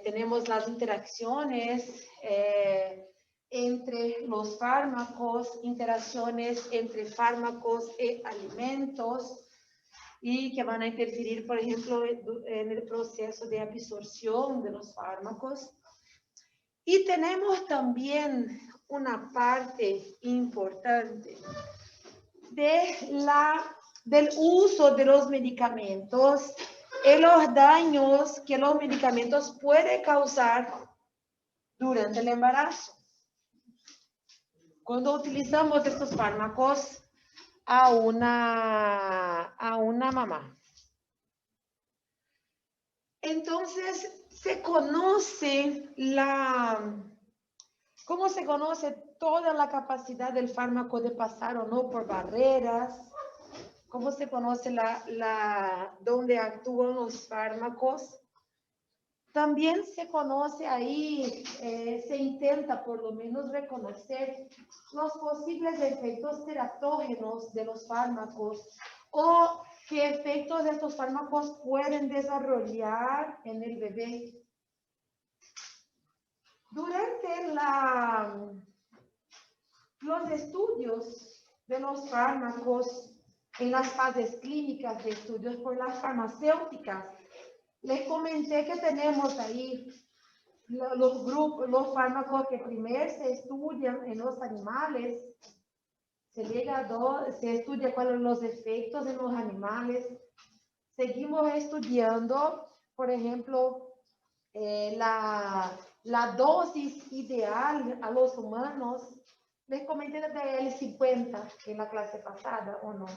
tenemos las interacciones entre los fármacos, interacciones entre fármacos y alimentos, y que van a interferir, por ejemplo, en el proceso de absorción de los fármacos. Y tenemos también una parte importante del uso de los medicamentos y los daños que los medicamentos pueden causar durante el embarazo. Cuando utilizamos estos fármacos a una mamá. Entonces, ¿cómo se conoce toda la capacidad del fármaco de pasar o no por barreras? ¿Cómo se conoce dónde actúan los fármacos? También se conoce ahí, se intenta por lo menos reconocer los posibles efectos teratógenos de los fármacos o qué efectos de estos fármacos pueden desarrollar en el bebé. Durante los estudios de los fármacos en las fases clínicas de estudios por las farmacéuticas, les comenté que tenemos ahí los fármacos que primero se estudian en los animales, se estudia cuáles son los efectos en los animales, seguimos estudiando, por ejemplo, la dosis ideal a los humanos. Les comenté de BL50 en la clase pasada, ¿o no?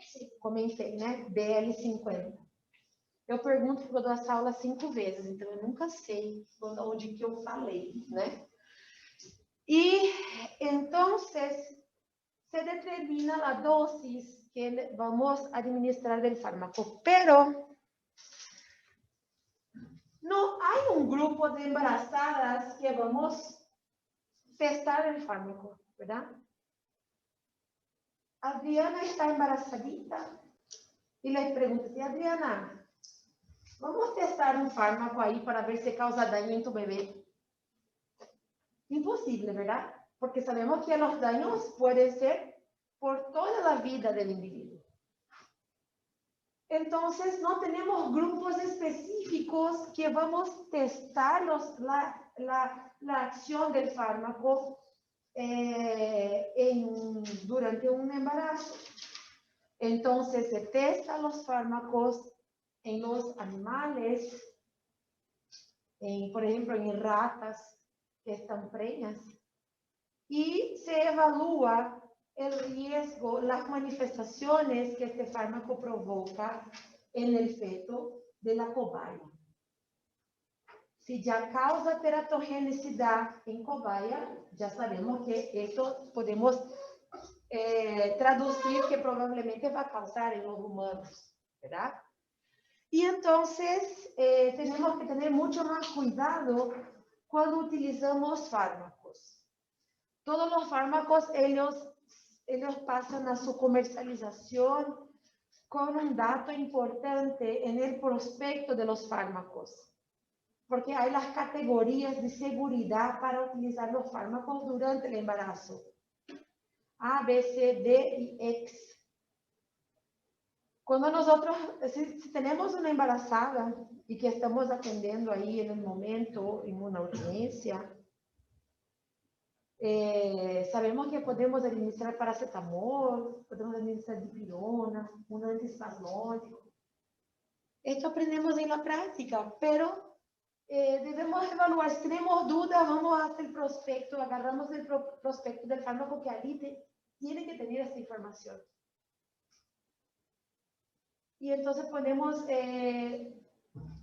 Sí. Comentei, né? BL50. Eu pergunto porque eu dou essa aula 5 vezes, então eu nunca sei onde que eu falei, né? E, então, se determina a dosis que vamos administrar del fármaco, pero no hay un grupo de embarazadas que vamos testar el fármaco, ¿verdad? Adriana está embarazadita y le pregunto, Adriana, vamos a testar un fármaco ahí para ver si causa daño en tu bebé. Imposible, ¿verdad? Porque sabemos que los daños pueden ser por toda la vida del individuo. Entonces, no tenemos grupos específicos que vamos a testar la acción del fármaco durante un embarazo. Entonces, se testan los fármacos en los animales, por ejemplo, en ratas que están preñas, y se evalúa el riesgo, las manifestaciones que este fármaco provoca en el feto de la cobaya. Si ya causa teratogenicidad en cobaya, ya sabemos que esto podemos traducir que probablemente va a causar en los humanos, ¿verdad? Y entonces tenemos que tener mucho más cuidado cuando utilizamos fármacos. Todos los fármacos, ellos pasan a su comercialización con un dato importante en el prospecto de los fármacos, porque hay las categorías de seguridad para utilizar los fármacos durante el embarazo. A, B, C, D y X. Cuando nosotros, si tenemos una embarazada y que estamos atendiendo ahí en el momento, en una urgencia, sabemos que podemos administrar paracetamol, podemos administrar dipirona, un antiespasmódico. Esto aprendemos en la práctica, pero debemos evaluar. Si tenemos dudas, vamos hasta el prospecto, agarramos el prospecto del fármaco que ahí tiene que tener esta información. Y entonces podemos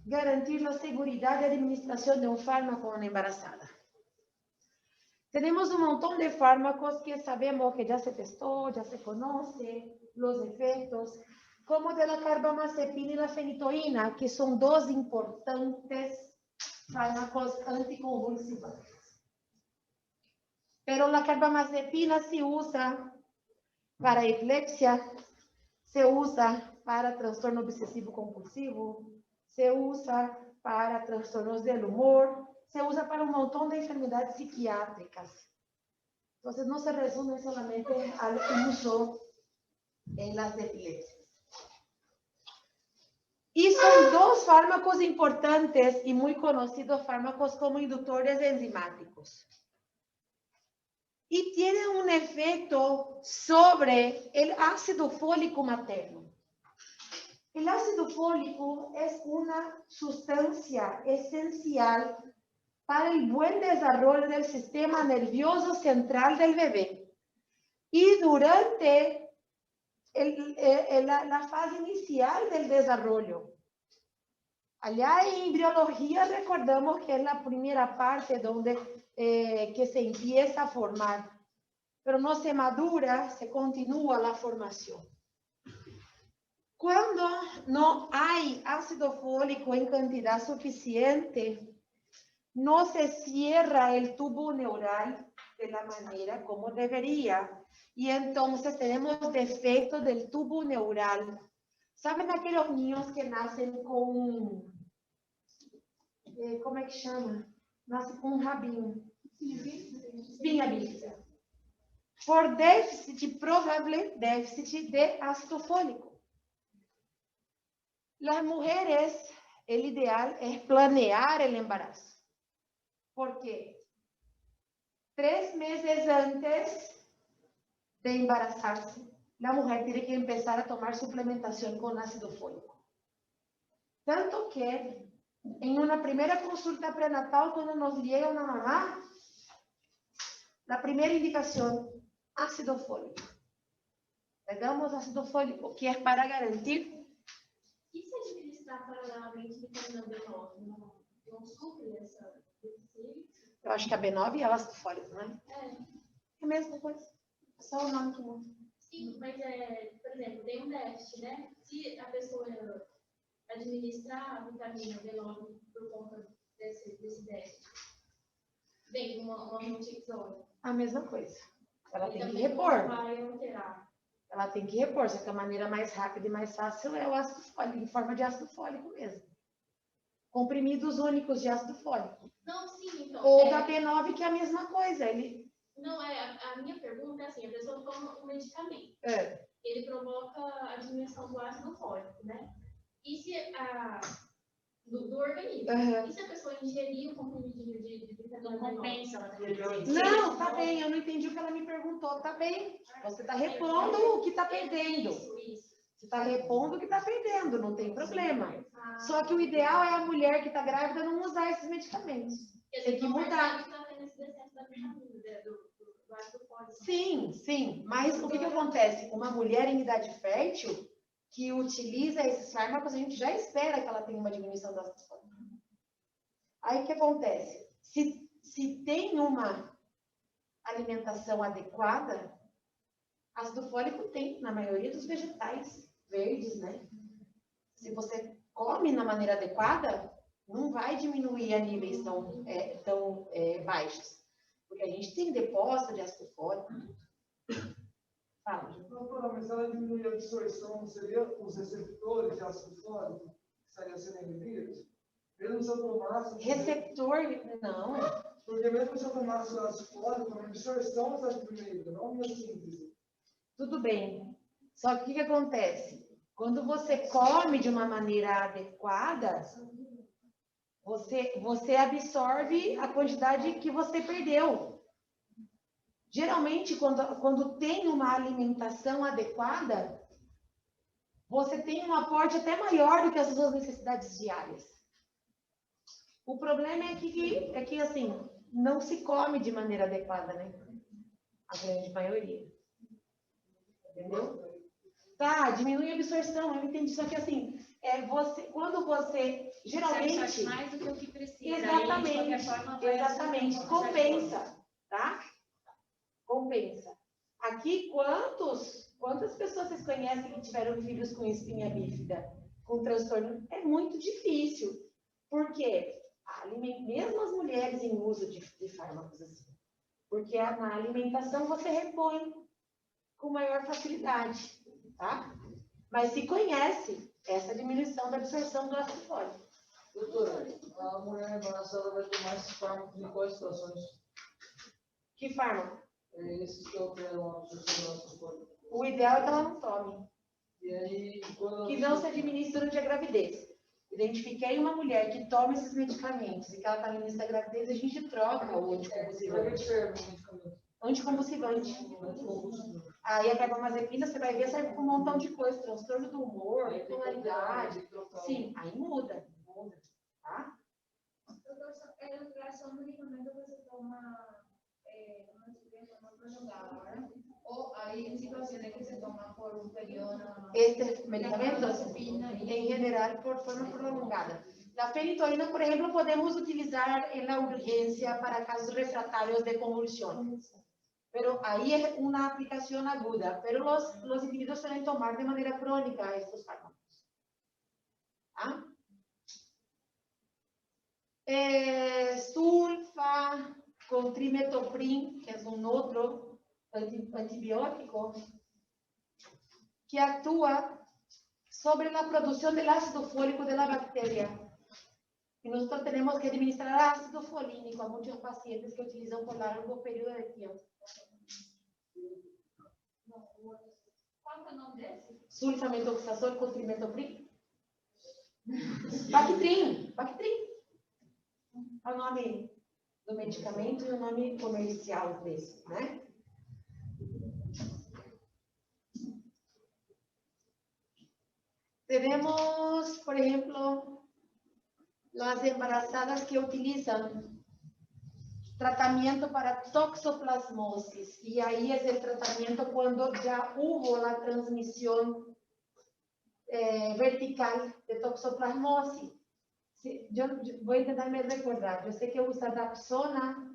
garantir la seguridad de administración de un fármaco a una embarazada. Tenemos un montón de fármacos que sabemos que ya se testó, ya se conoce los efectos, como de la carbamazepina y la fenitoína, que son dos importantes fármacos anticonvulsivantes. Pero la carbamazepina se usa para epilepsia, se usa para trastorno obsesivo compulsivo, se usa para transtornos del humor, se usa para un montón de enfermedades psiquiátricas. Entonces, no se resume solamente al uso en las epilepsias. Y son dos fármacos importantes y muy conocidos fármacos como inductores enzimáticos. Y tienen un efecto sobre el ácido fólico materno. El ácido fólico es una sustancia esencial para el buen desarrollo del sistema nervioso central del bebé. Y durante la fase inicial del desarrollo. Allá en embriología recordamos que es la primera parte donde que se empieza a formar, pero no se madura, se continúa la formación. Cuando no hay ácido fólico en cantidad suficiente, no se cierra el tubo neural de la manera como debería. Y entonces tenemos defecto del tubo neural. ¿Saben aquellos niños que nacen con, ¿cómo es que chama? Nacen con un rabinho. Espinha bífida. Por déficit, probable déficit de ácido fólico. Las mujeres, el ideal es planear el embarazo. ¿Por qué? 3 meses antes de embarazarse, la mujer tiene que empezar a tomar suplementación con ácido fólico. Tanto que en una primera consulta prenatal, cuando nos llega una mamá, la primera indicación, ácido fólico. Le damos ácido fólico, que es para garantir. E se administrar paralelamente vitamina B9? Não supre essa deficiência? Eu acho que a B9 é ácido fólico, né? É a mesma coisa. Só o nome que muda. Sim, mas, por exemplo, tem um déficit, né? Se a pessoa administrar a vitamina B9 por conta desse déficit, vem uma multixona. A mesma coisa. Ela tem que também repor. Vai alterar. Ela tem que repor, só que a maneira mais rápida e mais fácil é o ácido fólico, em forma de ácido fólico mesmo. Comprimidos únicos de ácido fólico. Não, sim, então. Ou da B9, que é a mesma coisa. Não, a minha pergunta é assim, a pessoa toma um medicamento. Ele provoca a diminuição do ácido fólico, né? E se do organismo. E se a pessoa ingerir um comprimidinho de vitamina B9? Não compensa. Não, tá bem, eu não entendi o que ela me perguntou. Tá bem, você está repondo o que está perdendo. Isso. Você está repondo o que está perdendo, não tem problema. Só que o ideal é a mulher que está grávida não usar esses medicamentos. Tem que mudar. Sim, sim. Mas o que acontece? Uma mulher em idade fértil que utiliza esses fármacos, a gente já espera que ela tenha uma diminuição do ácido fólico. Aí o que acontece? Se tem uma alimentação adequada, ácido fólico tem na maioria dos vegetais verdes, né? Se você come na maneira adequada, não vai diminuir a níveis tão baixos. Porque a gente tem depósito de ácido fólico. Fala. Doutora, mas ela diminui a absorção, seria os receptores de ácido fólico que estariam sendo inibidos? Mesmo se eu tomasse... Receptor, não. Porque mesmo se eu tomasse o ácido fólico, a absorção está diminuída, não a minha síntese. Tudo bem. Só que o que acontece? Quando você come de uma maneira adequada, você absorve a quantidade que você perdeu. Geralmente, quando tem uma alimentação adequada, você tem um aporte até maior do que as suas necessidades diárias. O problema é que assim, não se come de maneira adequada, né? A grande maioria. Entendeu? Tá, diminui a absorção, eu entendi. Só que assim, quando você geralmente... Você mais do que o que precisa. Exatamente, aí, de forma, exatamente. Compensa, tá? Compensa. Aqui, quantas pessoas vocês conhecem que tiveram filhos com espinha bífida, com transtorno? É muito difícil. Por quê? Mesmo as mulheres em uso de fármacos assim. Porque na alimentação você repõe com maior facilidade, tá? Mas se conhece essa diminuição da absorção do ácido fólico. Doutora, a mulher embaraçada vai tomar esses fármacos em quais situações? Que fármaco? Esses que alteram a absorção da nossa forma. O ideal é que ela não tome. E aí, quando que não se administra durante a gravidez. Identifiquei uma mulher que toma esses medicamentos e que ela está no início da gravidez, a gente troca o anticonvulsivante. Anticonvulsivante. Aí a carbamazepina, você vai ver, serve com um montão de coisas, transtorno do humor, bipolaridade. Sim, aí muda. Tá? É só um medicamento que você toma prolongada, né? Ou aí em situações que se toma por um período. Estes medicamentos, em general, por forma prolongada. La fenitoína, por ejemplo, podemos utilizar en la urgencia para casos refractarios de convulsión. Pero ahí es una aplicación aguda. Pero los individuos suelen tomar de manera crónica estos fármacos. ¿Ah? Sulfa con trimetoprim, que es un otro antibiótico, que actúa sobre la producción del ácido fólico de la bacteria. Y nosotros tenemos que administrar ácido folínico a muchos pacientes que utilizan por largo periodo de tiempo. ¿Cuál es el nombre de ese? Sulfamethoxazol con trimetoprim. Bactrim. É o nome do medicamento e o nome comercial desse, né? Tenemos, por ejemplo, las embarazadas que utilizan tratamiento para toxoplasmosis. Y ahí es el tratamiento cuando ya hubo la transmisión vertical de toxoplasmosis. Sí, yo voy a intentarme recordar. Yo sé que usa Dapsona.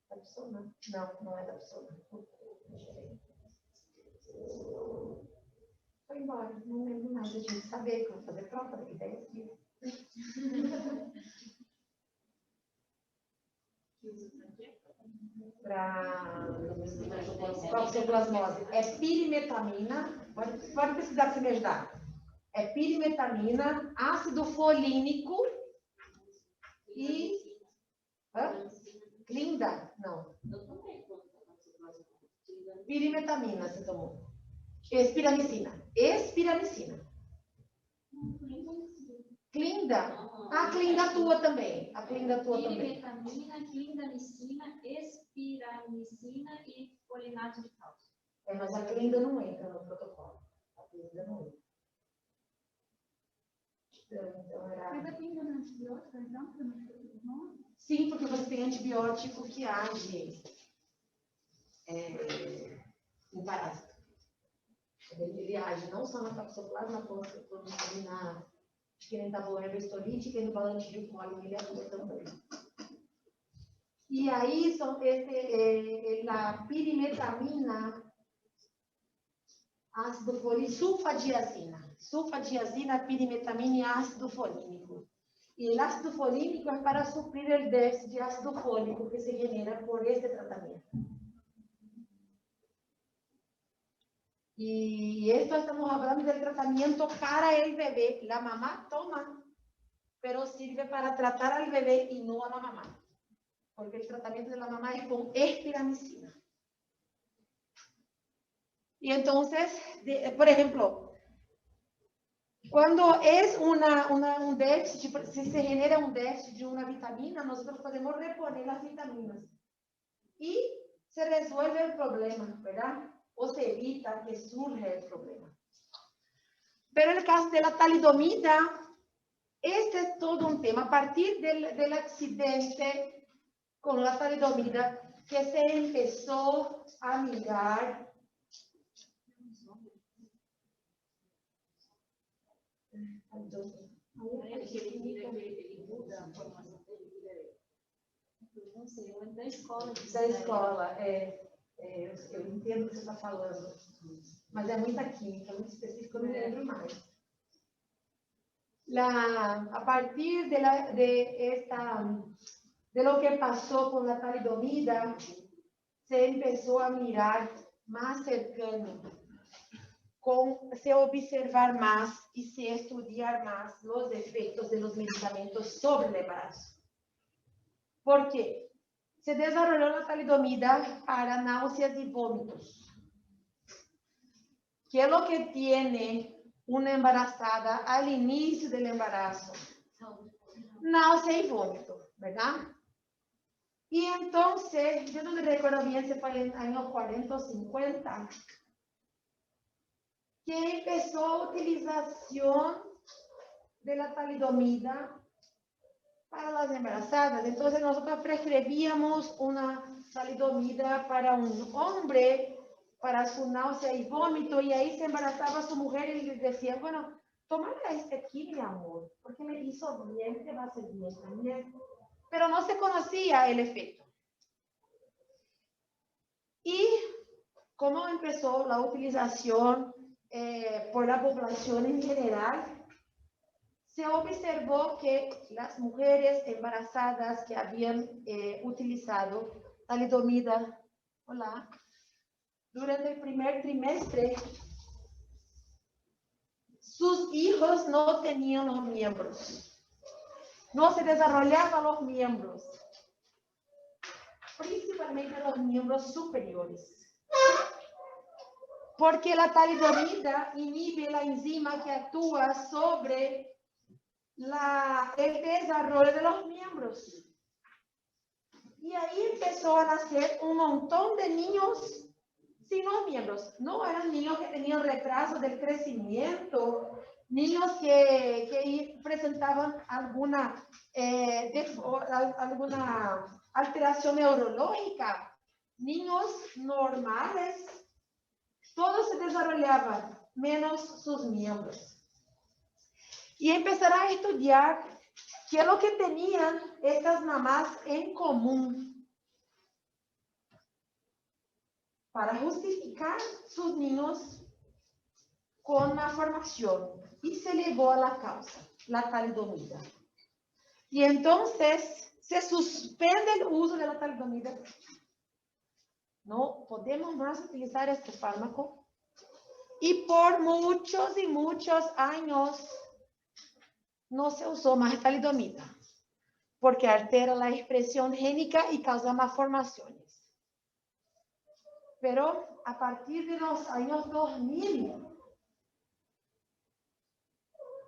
¿Dapsona? No es Dapsona. Foi embora, não lembro mais. A gente saber que eu vou fazer prova daqui 10 dias. Para toxoplasmose. É pirimetamina. Pode pesquisar para você me ajudar. É pirimetamina, ácido folínico e... Clinda? Não. Pirimetamina você tomou. Espiramicina. Clinda? A Clinda atua também. Pirimetamina, clindamicina, espiramicina e folinato de cálcio. Mas a Clinda não entra no protocolo. A Clinda não entra. Então, Mas a Clinda não é antibiótico, então? Sim, porque você tem antibiótico que age em parásito. Ele age não só na toxoplasma, como na tabuloide estolítica e no balantio cólico, ele atua também. E aí, a pirimetamina, ácido folínico, sulfadiazina, pirimetamina e ácido folínico. E o ácido folínico é para suprir o déficit de ácido fólico que se genera por este tratamento. Y esto estamos hablando del tratamiento para el bebé. La mamá toma, pero sirve para tratar al bebé y no a la mamá. Porque el tratamiento de la mamá es con espiramicina. Y entonces, por ejemplo, cuando es un déficit, si se genera un déficit de una vitamina, nosotros podemos reponer las vitaminas. Y se resuelve el problema, ¿verdad? O se evita que surja el problema. Pero en el caso de la talidomida, este es todo un tema. A partir del accidente con la talidomida, que se empezó a mirar da escola, eu entendo o que você está falando, mas é muita química, muito específica, eu não lembro mais. A partir de lo que pasó con la talidomida, se empezó a mirar más cercano se observar más y se estudiar más los efectos de los medicamentos sobre el embarazo. ¿Por qué? Se desarrolló la talidomida para náuseas y vómitos. ¿Qué es lo que tiene una embarazada al inicio del embarazo? Náusea y vómito, ¿verdad? Y entonces, yo no me recuerdo bien si fue en los años 40 o 50, que empezó la utilización de la talidomida para las embarazadas. Entonces, nosotros prescribíamos una talidomida para un hombre, para su náusea y vómito, y ahí se embarazaba su mujer y le decía, bueno, tómala este aquí, mi amor, porque me hizo bien, te va a hacer bien también. Pero no se conocía el efecto. Y cómo empezó la utilización por la población en general, se observó que las mujeres embarazadas que habían utilizado talidomida, durante el primer trimestre, sus hijos no tenían los miembros, no se desarrollaban los miembros, principalmente los miembros superiores. Porque la talidomida inhibe la enzima que actúa sobre el desarrollo de los miembros. Y ahí empezó a nacer un montón de niños sin los miembros. No eran niños que tenían retraso del crecimiento, niños que presentaban alguna alteración neurológica, niños normales. Todos se desarrollaban, menos sus miembros. Y empezaron a estudiar qué es lo que tenían estas mamás en común para justificar sus niños con malformación. Y se llegó a la causa, la talidomida. Y entonces se suspende el uso de la talidomida. No podemos más utilizar este fármaco. Y por muchos y muchos años no se usó más talidomida, porque altera la expresión génica y causa malformaciones. Pero a partir de los años 2000,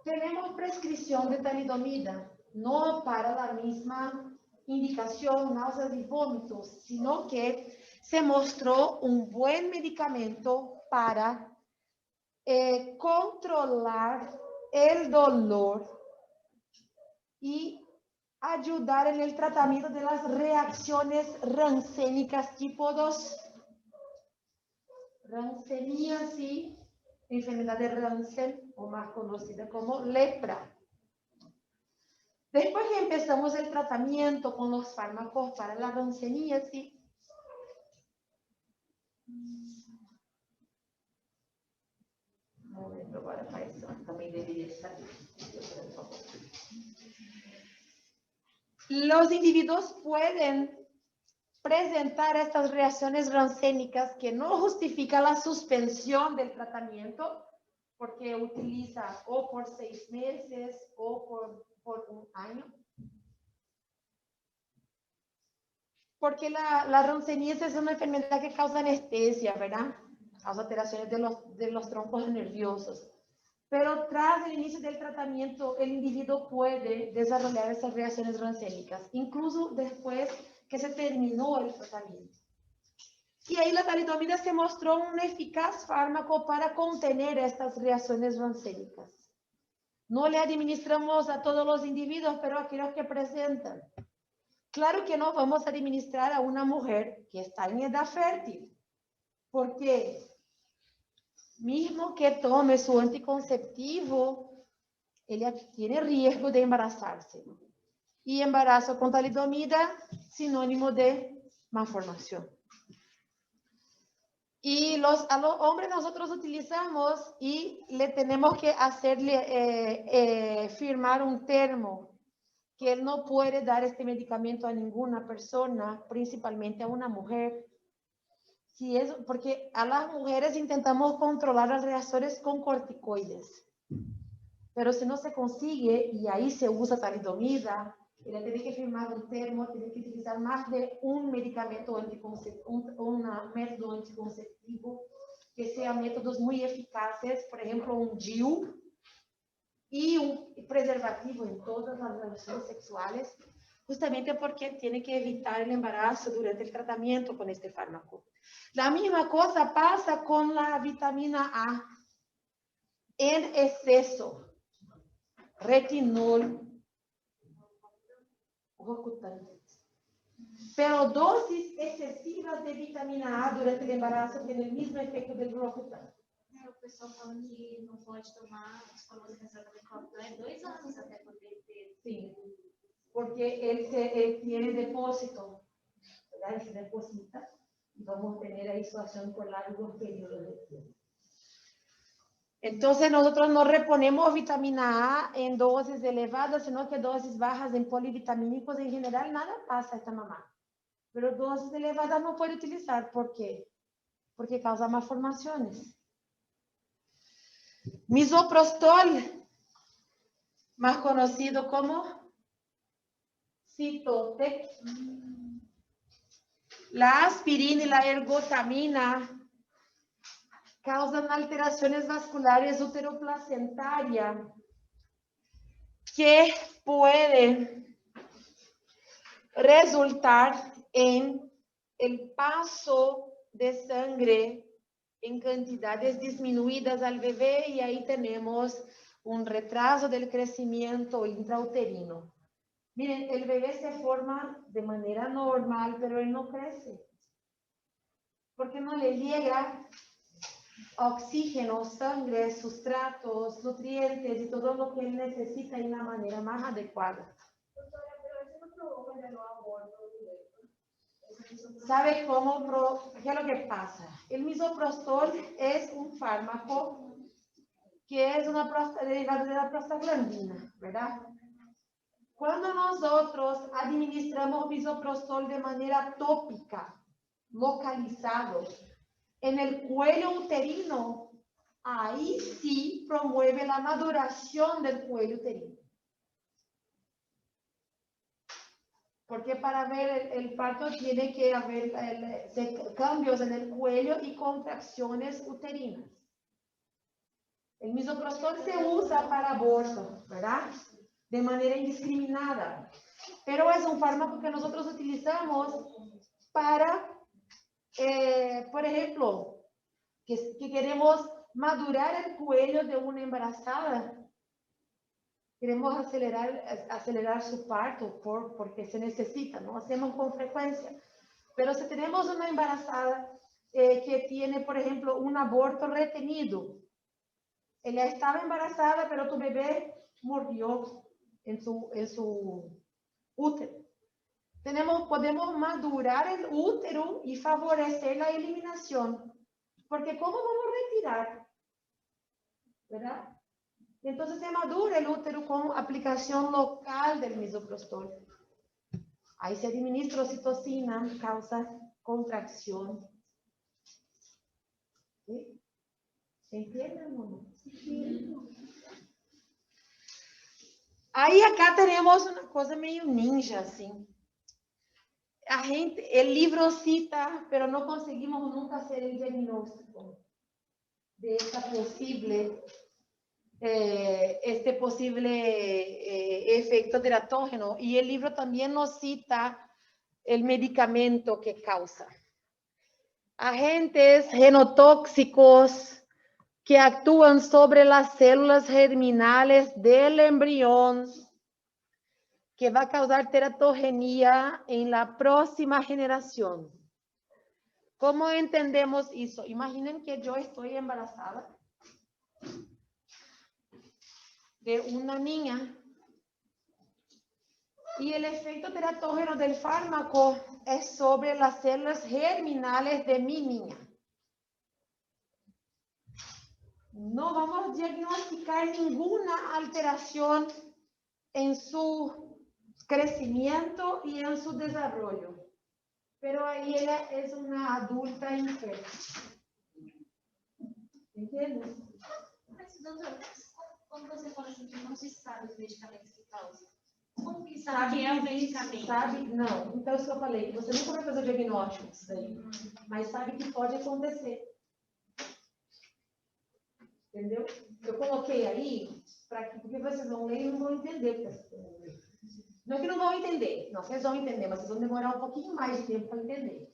tenemos prescripción de talidomida, no para la misma indicación, náuseas y vómitos, sino que se mostró un buen medicamento para controlar el dolor y ayudar en el tratamiento de las reacciones rancénicas tipo 2. Ranceniasis, enfermedad de Ransen, o más conocida como lepra. Después que empezamos el tratamiento con los fármacos para la ranceniasis, los individuos pueden presentar estas reacciones rancénicas que no justifican la suspensión del tratamiento, porque utiliza o por 6 meses o por un año. Porque la ranceniasis es una enfermedad que causa anestesia, ¿verdad? Causa alteraciones de los troncos nerviosos. Pero tras el inicio del tratamiento, el individuo puede desarrollar esas reacciones rancénicas, incluso después que se terminó el tratamiento. Y ahí la talidomida se mostró un eficaz fármaco para contener estas reacciones rancénicas. No le administramos a todos los individuos, pero a aquellos que presentan. Claro que no vamos a administrar a una mujer que está en edad fértil, porque mismo que tome su anticonceptivo, ella tiene riesgo de embarazarse. Y embarazo con talidomida, sinónimo de malformación. Y a los hombres nosotros utilizamos y le tenemos que hacerle firmar un termo que él no puede dar este medicamento a ninguna persona, principalmente a una mujer, Si es, porque a las mujeres intentamos controlar las reacciones con corticoides, pero si no se consigue y ahí se usa talidomida, ella tiene que firmar un termo, tiene que utilizar más de un medicamento anticonceptivo, un método anticonceptivo, que sean métodos muy eficaces, por ejemplo, un DIU y un preservativo en todas las relaciones sexuales, justamente porque tiene que evitar el embarazo durante el tratamiento con este fármaco. La misma cosa pasa con la vitamina A en exceso, retinol, Roacutan. Pero dosis excesivas de vitamina A durante el embarazo tienen el mismo efecto del Roacutan. O pessoal falando que não pode tomar, falou que essa é 2 anos até poder ter. Sí, porque él tiene depósito, ¿verdad? Él se deposita y vamos a tener ahí su acción por largos periodos de tiempo. Entonces nosotros no reponemos vitamina A en dosis elevadas, sino que dosis bajas en polivitamínicos en general nada pasa a esta mamá. Pero dosis elevadas no puede utilizar. ¿Por qué? Porque causa malformaciones. Misoprostol, más conocido como Cytotec. La aspirina y la ergotamina causan alteraciones vasculares uteroplacentarias que pueden resultar en el paso de sangre en cantidades disminuidas al bebé y ahí tenemos un retraso del crecimiento intrauterino. Miren, el bebé se forma de manera normal, pero él no crece. Porque no le llega oxígeno, sangre, sustratos, nutrientes y todo lo que él necesita de una manera más adecuada. ¿Sabe cómo? ¿Qué es lo que pasa? El misoprostol es un fármaco que es una derivada de la prostaglandina, ¿verdad? Cuando nosotros administramos misoprostol de manera tópica, localizado, en el cuello uterino, ahí sí promueve la maduración del cuello uterino. Porque para ver el parto tiene que haber cambios en el cuello y contracciones uterinas. El misoprostol se usa para aborto, ¿verdad? De manera indiscriminada. Pero es un fármaco que nosotros utilizamos para, por ejemplo, que queremos madurar el cuello de una embarazada. Queremos acelerar su parto porque se necesita, ¿no? Hacemos con frecuencia. Pero si tenemos una embarazada que tiene, por ejemplo, un aborto retenido, ella estaba embarazada, pero tu bebé murió en su útero. Podemos madurar el útero y favorecer la eliminación. Porque ¿cómo vamos a retirar? ¿Verdad? Entonces se madura el útero con aplicación local del misoprostol. Ahí se administra oxitocina, causa contracción. ¿Sí? ¿Se entiende, amor? Sí. Aí acá tenemos una cosa medio ninja, así. El libro cita, pero no conseguimos nunca hacer el diagnóstico de esta posible efecto teratógeno. Y el libro también nos cita el medicamento que causa. Agentes genotóxicos que actúan sobre las células germinales del embrión, que va a causar teratogenia en la próxima generación. ¿Cómo entendemos eso? Imaginen que yo estoy embarazada de una niña y el efecto teratógeno del fármaco es sobre las células germinales de mi niña. No vamos a diagnosticar ninguna alteración en su crecimiento y en su desarrollo. pero ahí ella es una adulta enferma. ¿Entiendes? Mas, doutora, quando você fala assim que não se sabe os medicamentos que causam, como que sabe Sabe que é o que existe, medicamento? sabe? Não. Então, isso que eu falei, que você nunca vai fazer o diagnóstico disso daí. Mas sabe que pode acontecer. Entendeu? Eu coloquei aí, porque vocês vão ler e não vão entender. Não é que não vão entender. Não, vocês vão entender, mas vocês vão demorar um pouquinho mais de tempo para entender.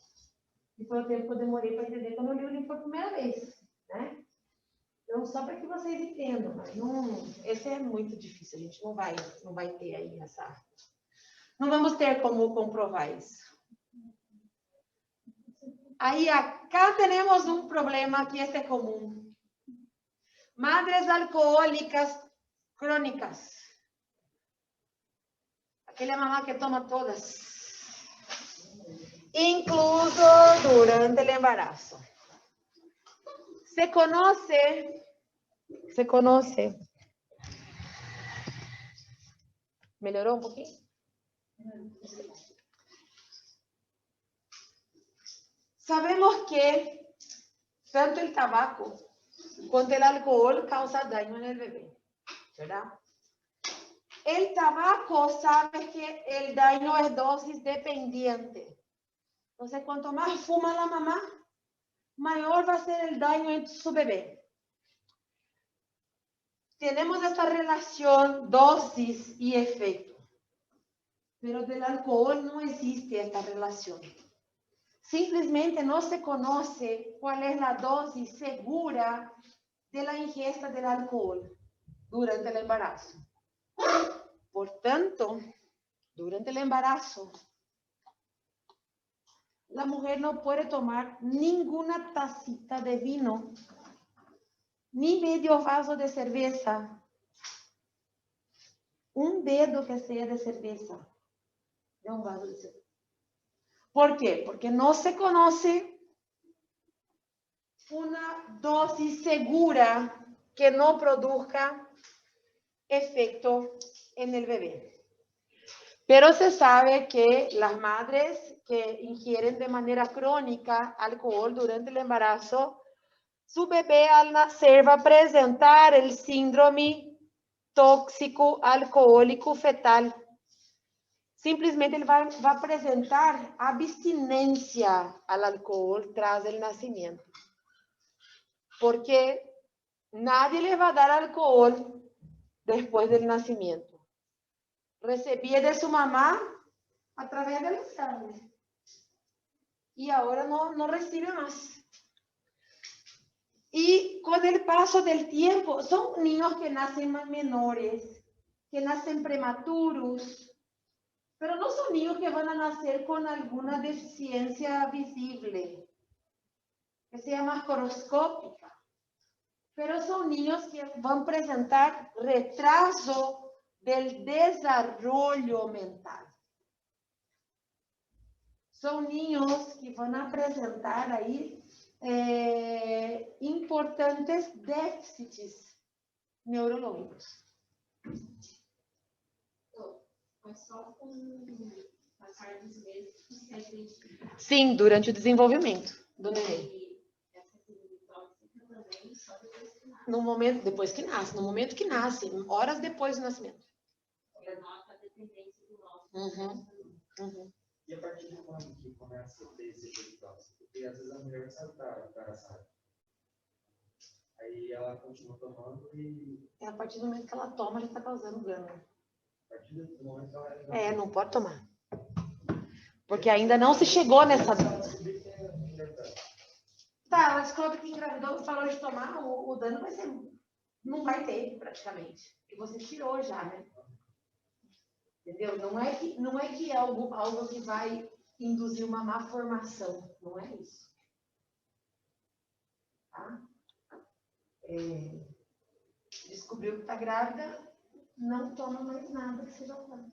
E foi o tempo que eu demorei para entender quando eu li o livro pela primeira vez. Né? Então, só para que vocês entendam, mas não, esse é muito difícil, a gente não vai ter aí essa... Não vamos ter como comprovar isso. Aí, acá temos um problema que este é comum. Madres alcoólicas crônicas. Aquela mamá que toma todas. Incluso durante o embarazo. Se conoce. ¿Melhoró un poquito? Sabemos que tanto el tabaco cuanto el alcohol causa daño en el bebé, ¿verdad? El tabaco sabe que el daño es dosis dependiente. Entonces, cuanto más fuma la mamá, mayor va a ser el daño en su bebé. Tenemos esta relación dosis y efecto, pero del alcohol no existe esta relación. Simplesmente no se conoce cuál es la dosis segura de la ingesta del alcohol durante el embarazo. Por tanto, durante el embarazo, la mujer no puede tomar ninguna tacita de vino, ni medio vaso de cerveza, un dedo que sea de cerveza, de un vaso de cerveza. ¿Por qué? Porque no se conoce una dosis segura que no produzca efecto en el bebé. Pero se sabe que las madres que ingieren de manera crónica alcohol durante el embarazo, su bebé al nacer va a presentar el síndrome tóxico alcohólico fetal. Simplesmente ele vai apresentar abstinência ao álcool tras o nascimento. Porque nadie le va a dar alcohol después del nacimiento. Recibía de su mamá a través de la sangre. Y ahora no recibe más. Y con el paso del tiempo, son niños que nacen más menores, que nacen prematuros, pero no son niños que van a nacer con alguna deficiencia visible, que sea macroscópica, pero son niños que van a presentar retraso del desarrollo mental. Son niños que van a presentar ahí importantes déficits neurológicos. Mas só com o passar dos meses que se identifica. Sim, durante o desenvolvimento do neném. No momento, depois que nasce, no momento que nasce, horas depois do nascimento. Nota a dependência do nosso. E a partir de quando que começa a ter esse resultado? Porque às vezes a mulher não sabe estar embaraçada. Aí ela continua tomando e... É a partir do momento que ela toma, já está causando dano. A partir do momento que ela... não pode tomar. Porque ainda não se chegou nessa... Tá, ela descobre que engravidou e falou de tomar, o dano vai ser... Não vai ter, praticamente. Porque você tirou já, né? Entendeu? Não é que é algo que vai induzir uma má formação. Não é isso. Tá? Descobriu que está grávida, não toma mais nada que seja planta.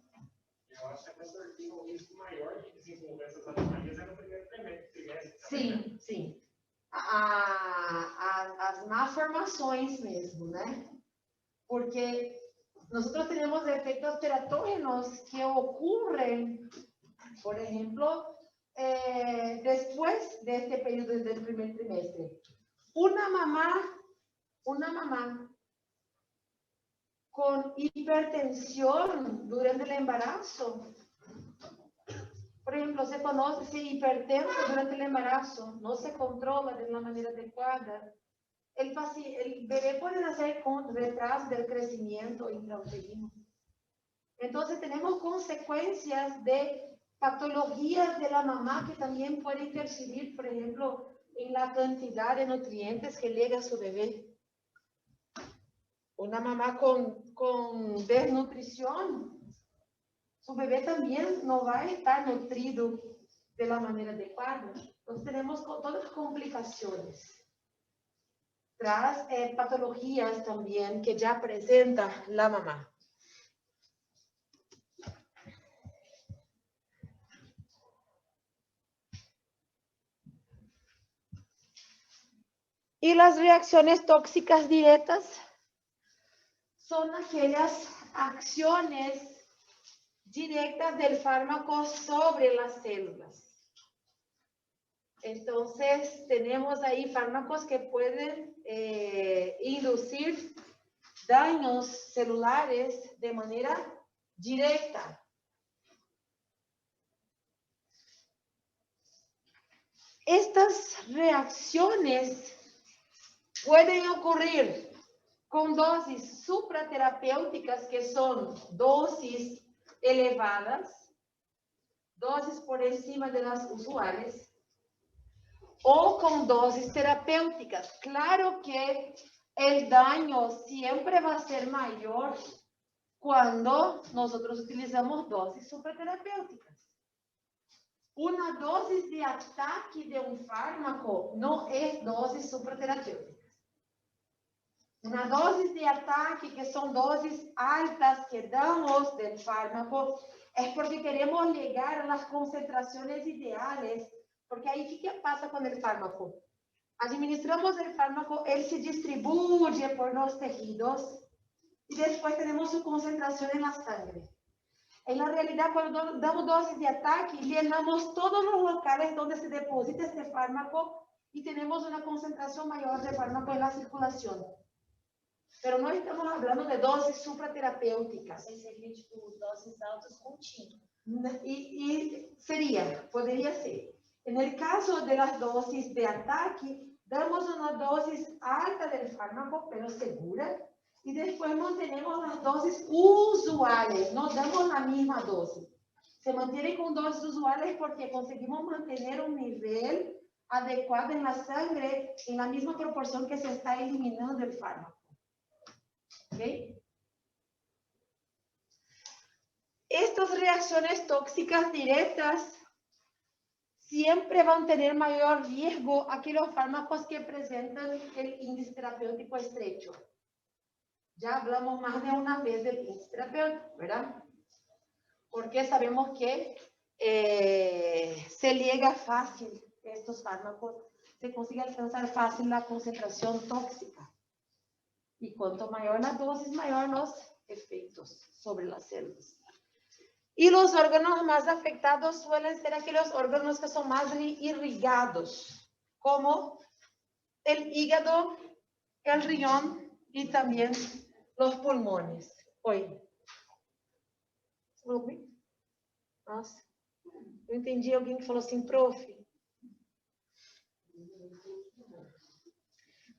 Eu acho que a pessoa tem um risco maior de desenvolver essas anomalias no primeiro trimestre. Sim, sim. As malformações mesmo, né? Porque nosotros tenemos efectos teratógenos que ocurren, por ejemplo, después de este periodo del primer trimestre. Una mamá con hipertensión durante el embarazo, por ejemplo, se conoce hipertenso durante el embarazo, no se controla de una manera adecuada, el bebé puede nacer con retraso del crecimiento intrauterino. Entonces tenemos consecuencias de patologías de la mamá que también pueden interferir, por ejemplo, en la cantidad de nutrientes que llega a su bebé. Una mamá con desnutrición, su bebé también no va a estar nutrido de la manera adecuada. Entonces tenemos todas las complicaciones. Tras patologías también que ya presenta la mamá. Y las reacciones tóxicas directas son aquellas acciones directas del fármaco sobre las células. Entonces, tenemos ahí fármacos que pueden inducir daños celulares de manera directa. Estas reacciones pueden ocurrir con dosis supraterapéuticas, que son dosis elevadas, dosis por encima de las usuales, o con dosis terapéuticas. Claro que el daño siempre va a ser mayor cuando nosotros utilizamos dosis supraterapéuticas. Una dosis de ataque de un fármaco no es dosis supraterapéutica. Una dosis de ataque, que son dosis altas que damos del fármaco, es porque queremos llegar a las concentraciones ideales. Porque ahí, ¿qué pasa con el fármaco? Administramos el fármaco, él se distribuye por los tejidos y después tenemos su concentración en la sangre. En la realidad, cuando damos dosis de ataque, llenamos todos los locales donde se deposita este fármaco y tenemos una concentración mayor de fármaco en la circulación. Pero no estamos hablando de dosis supraterapéuticas. Seria tipo dosis altas contínuas. Podría ser. En el caso de las dosis de ataque, damos una dosis alta del fármaco, pero segura, y después mantenemos las dosis usuales, no damos la misma dosis. Se mantiene con dosis usuales porque conseguimos mantener un nivel adecuado en la sangre en la misma proporción que se está eliminando el fármaco. ¿Okay? Estas reacciones tóxicas directas siempre van a tener mayor riesgo aquellos fármacos que presentan el índice terapéutico estrecho. Ya hablamos más de una vez del índice terapéutico, ¿verdad? Porque sabemos que se llega fácil estos fármacos, se consigue alcanzar fácil la concentración tóxica. Y cuanto mayor la dosis, mayor los efectos sobre las células. Y los órganos más afectados suelen ser aquellos órganos que son más irrigados, como el hígado, el riñón y también los pulmones. Oi. Nossa, eu entendi alguém que falou assim, prof.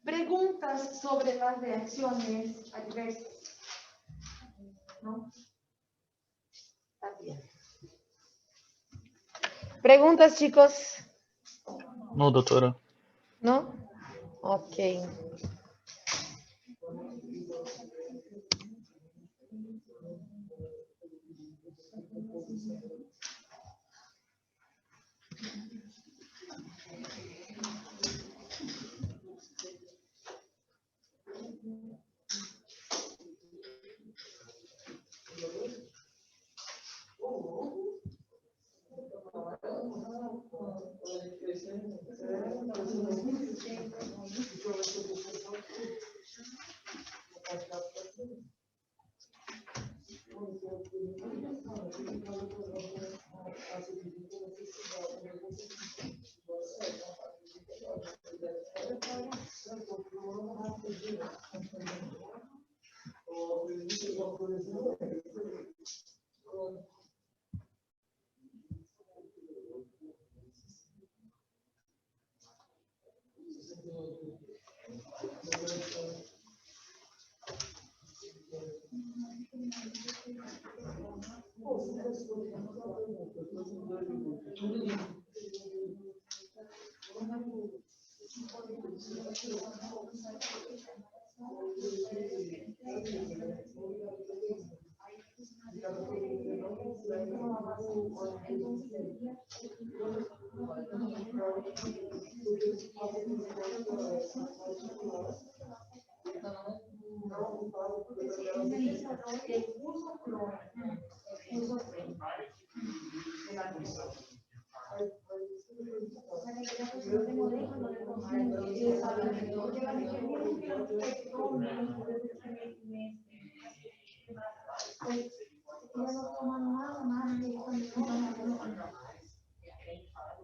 Preguntas sobre las reacciones adversas. ¿No? Está bien. Preguntas, chicos. No, doutora. ¿No? Ok.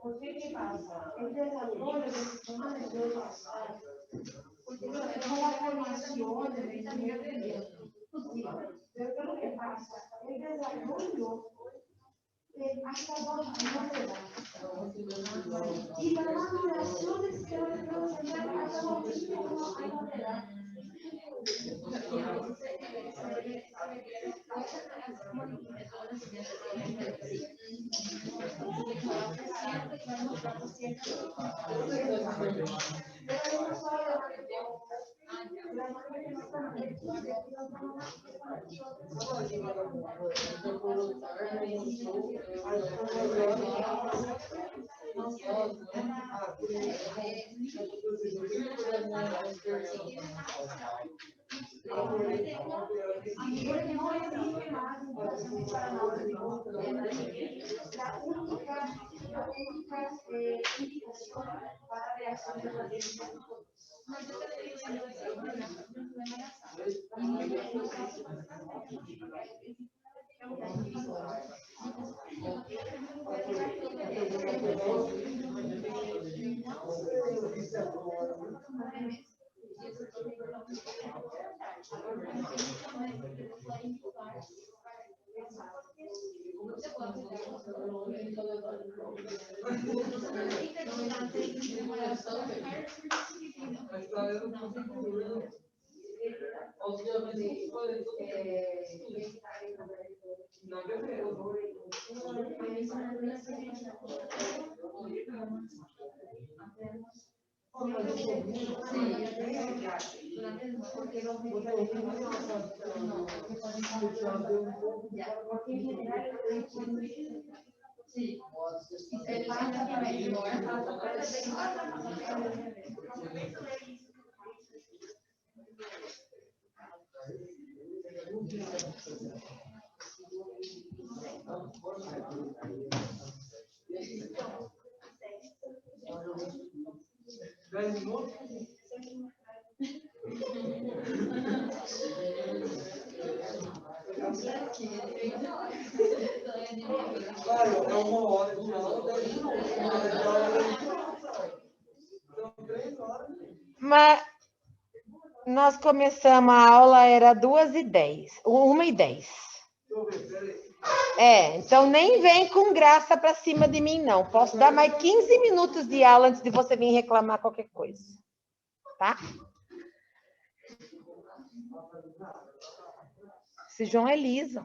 ¿Por qué? ¿Qué pasa? El desarrollo del sistema nervioso central, porque no es la formación de vitamina D. Pero ¿qué es lo que pasa? El desarrollo hasta 2 años de edad. Y la maduración del sistema nervioso central hasta 21 años de edad. La única indicación para reacción de la Mas nós começamos a aula, era 2h10, 1h10. Então nem vem com graça para cima de mim, não. Posso dar mais 15 minutos de aula antes de você vir reclamar qualquer coisa. Tá? Esse João é liso.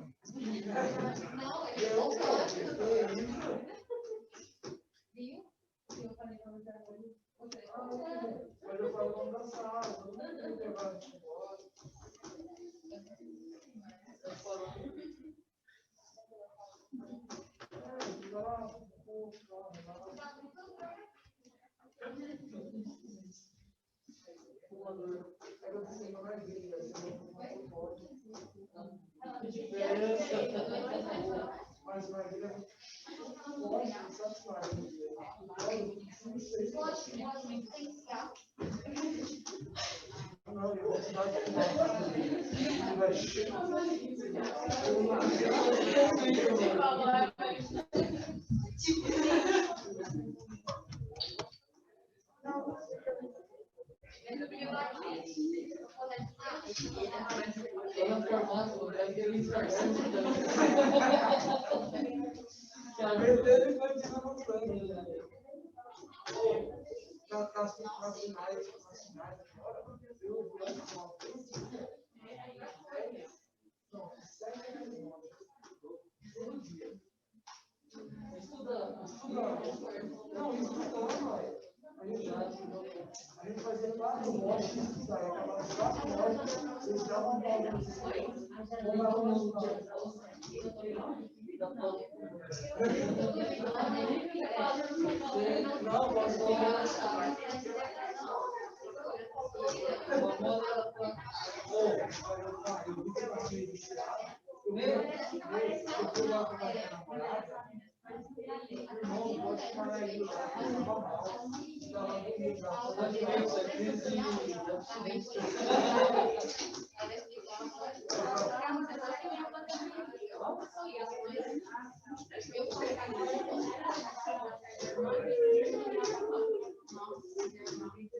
A gente fazia 4 lotes de estudar, acabava 4 lotes, eles davam uma pausa no sistema, compravam um resultado. Não, posso falar.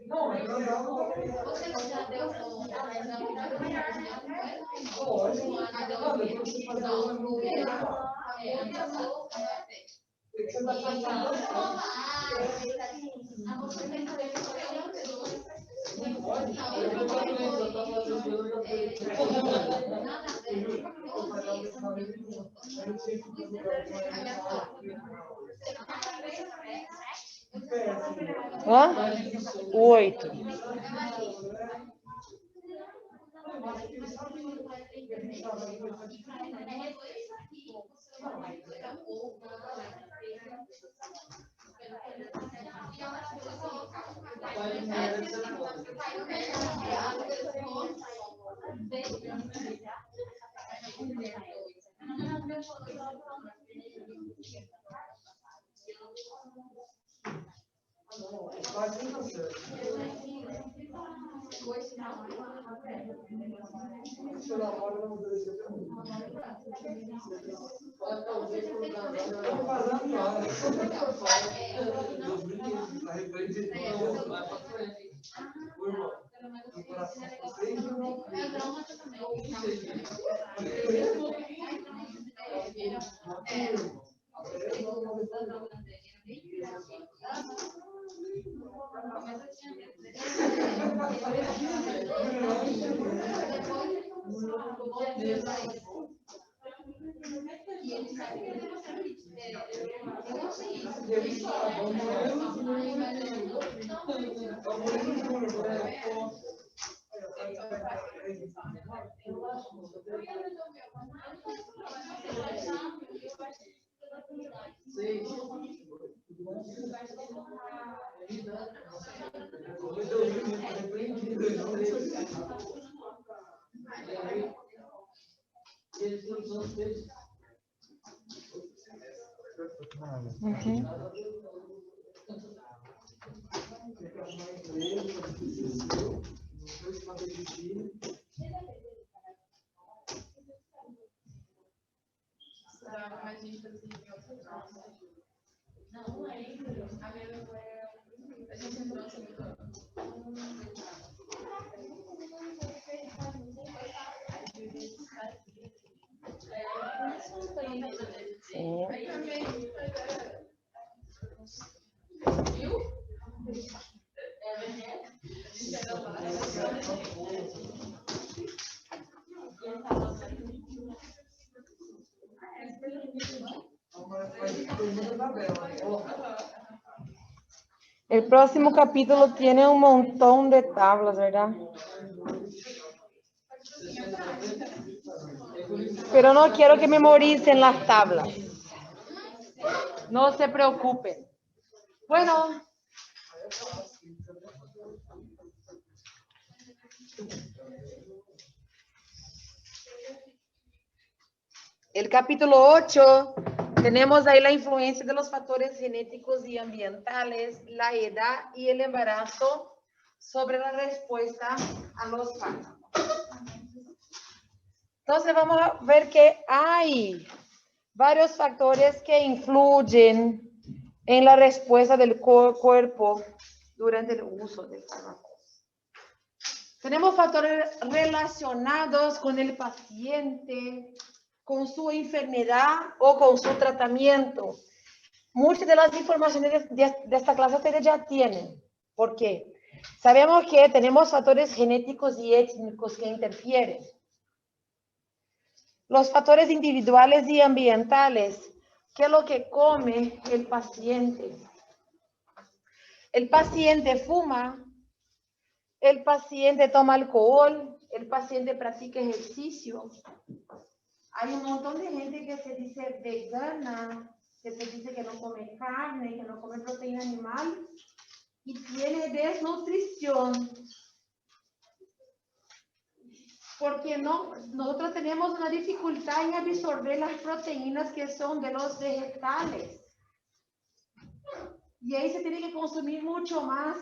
Não, eu andava. Você já deu lógico. Não, depois você fazer uma mulher. Você vai passar. Não pode? Eu estava fazendo Hã? 8. El próximo capítulo tiene un montón de tablas, ¿verdad? Pero no quiero que memoricen las tablas. No se preocupen. Bueno. El capítulo 8, tenemos ahí la influencia de los factores genéticos y ambientales, la edad y el embarazo sobre la respuesta a los fármacos. Entonces vamos a ver que hay varios factores que influyen en la respuesta del cuerpo durante el uso del fármaco. Tenemos factores relacionados con el paciente, con su enfermedad o con su tratamiento. Muchas de las informaciones de esta clase ustedes ya tienen. ¿Por qué? Sabemos que tenemos factores genéticos y étnicos que interfieren. Los factores individuales y ambientales, ¿qué es lo que come el paciente? El paciente fuma, el paciente toma alcohol, el paciente practica ejercicio. Hay un montón de gente que se dice vegana, que se dice que no come carne, que no come proteína animal y tiene desnutrición. Porque nosotros tenemos una dificultad en absorber las proteínas que son de los vegetales. Y ahí se tiene que consumir mucho más.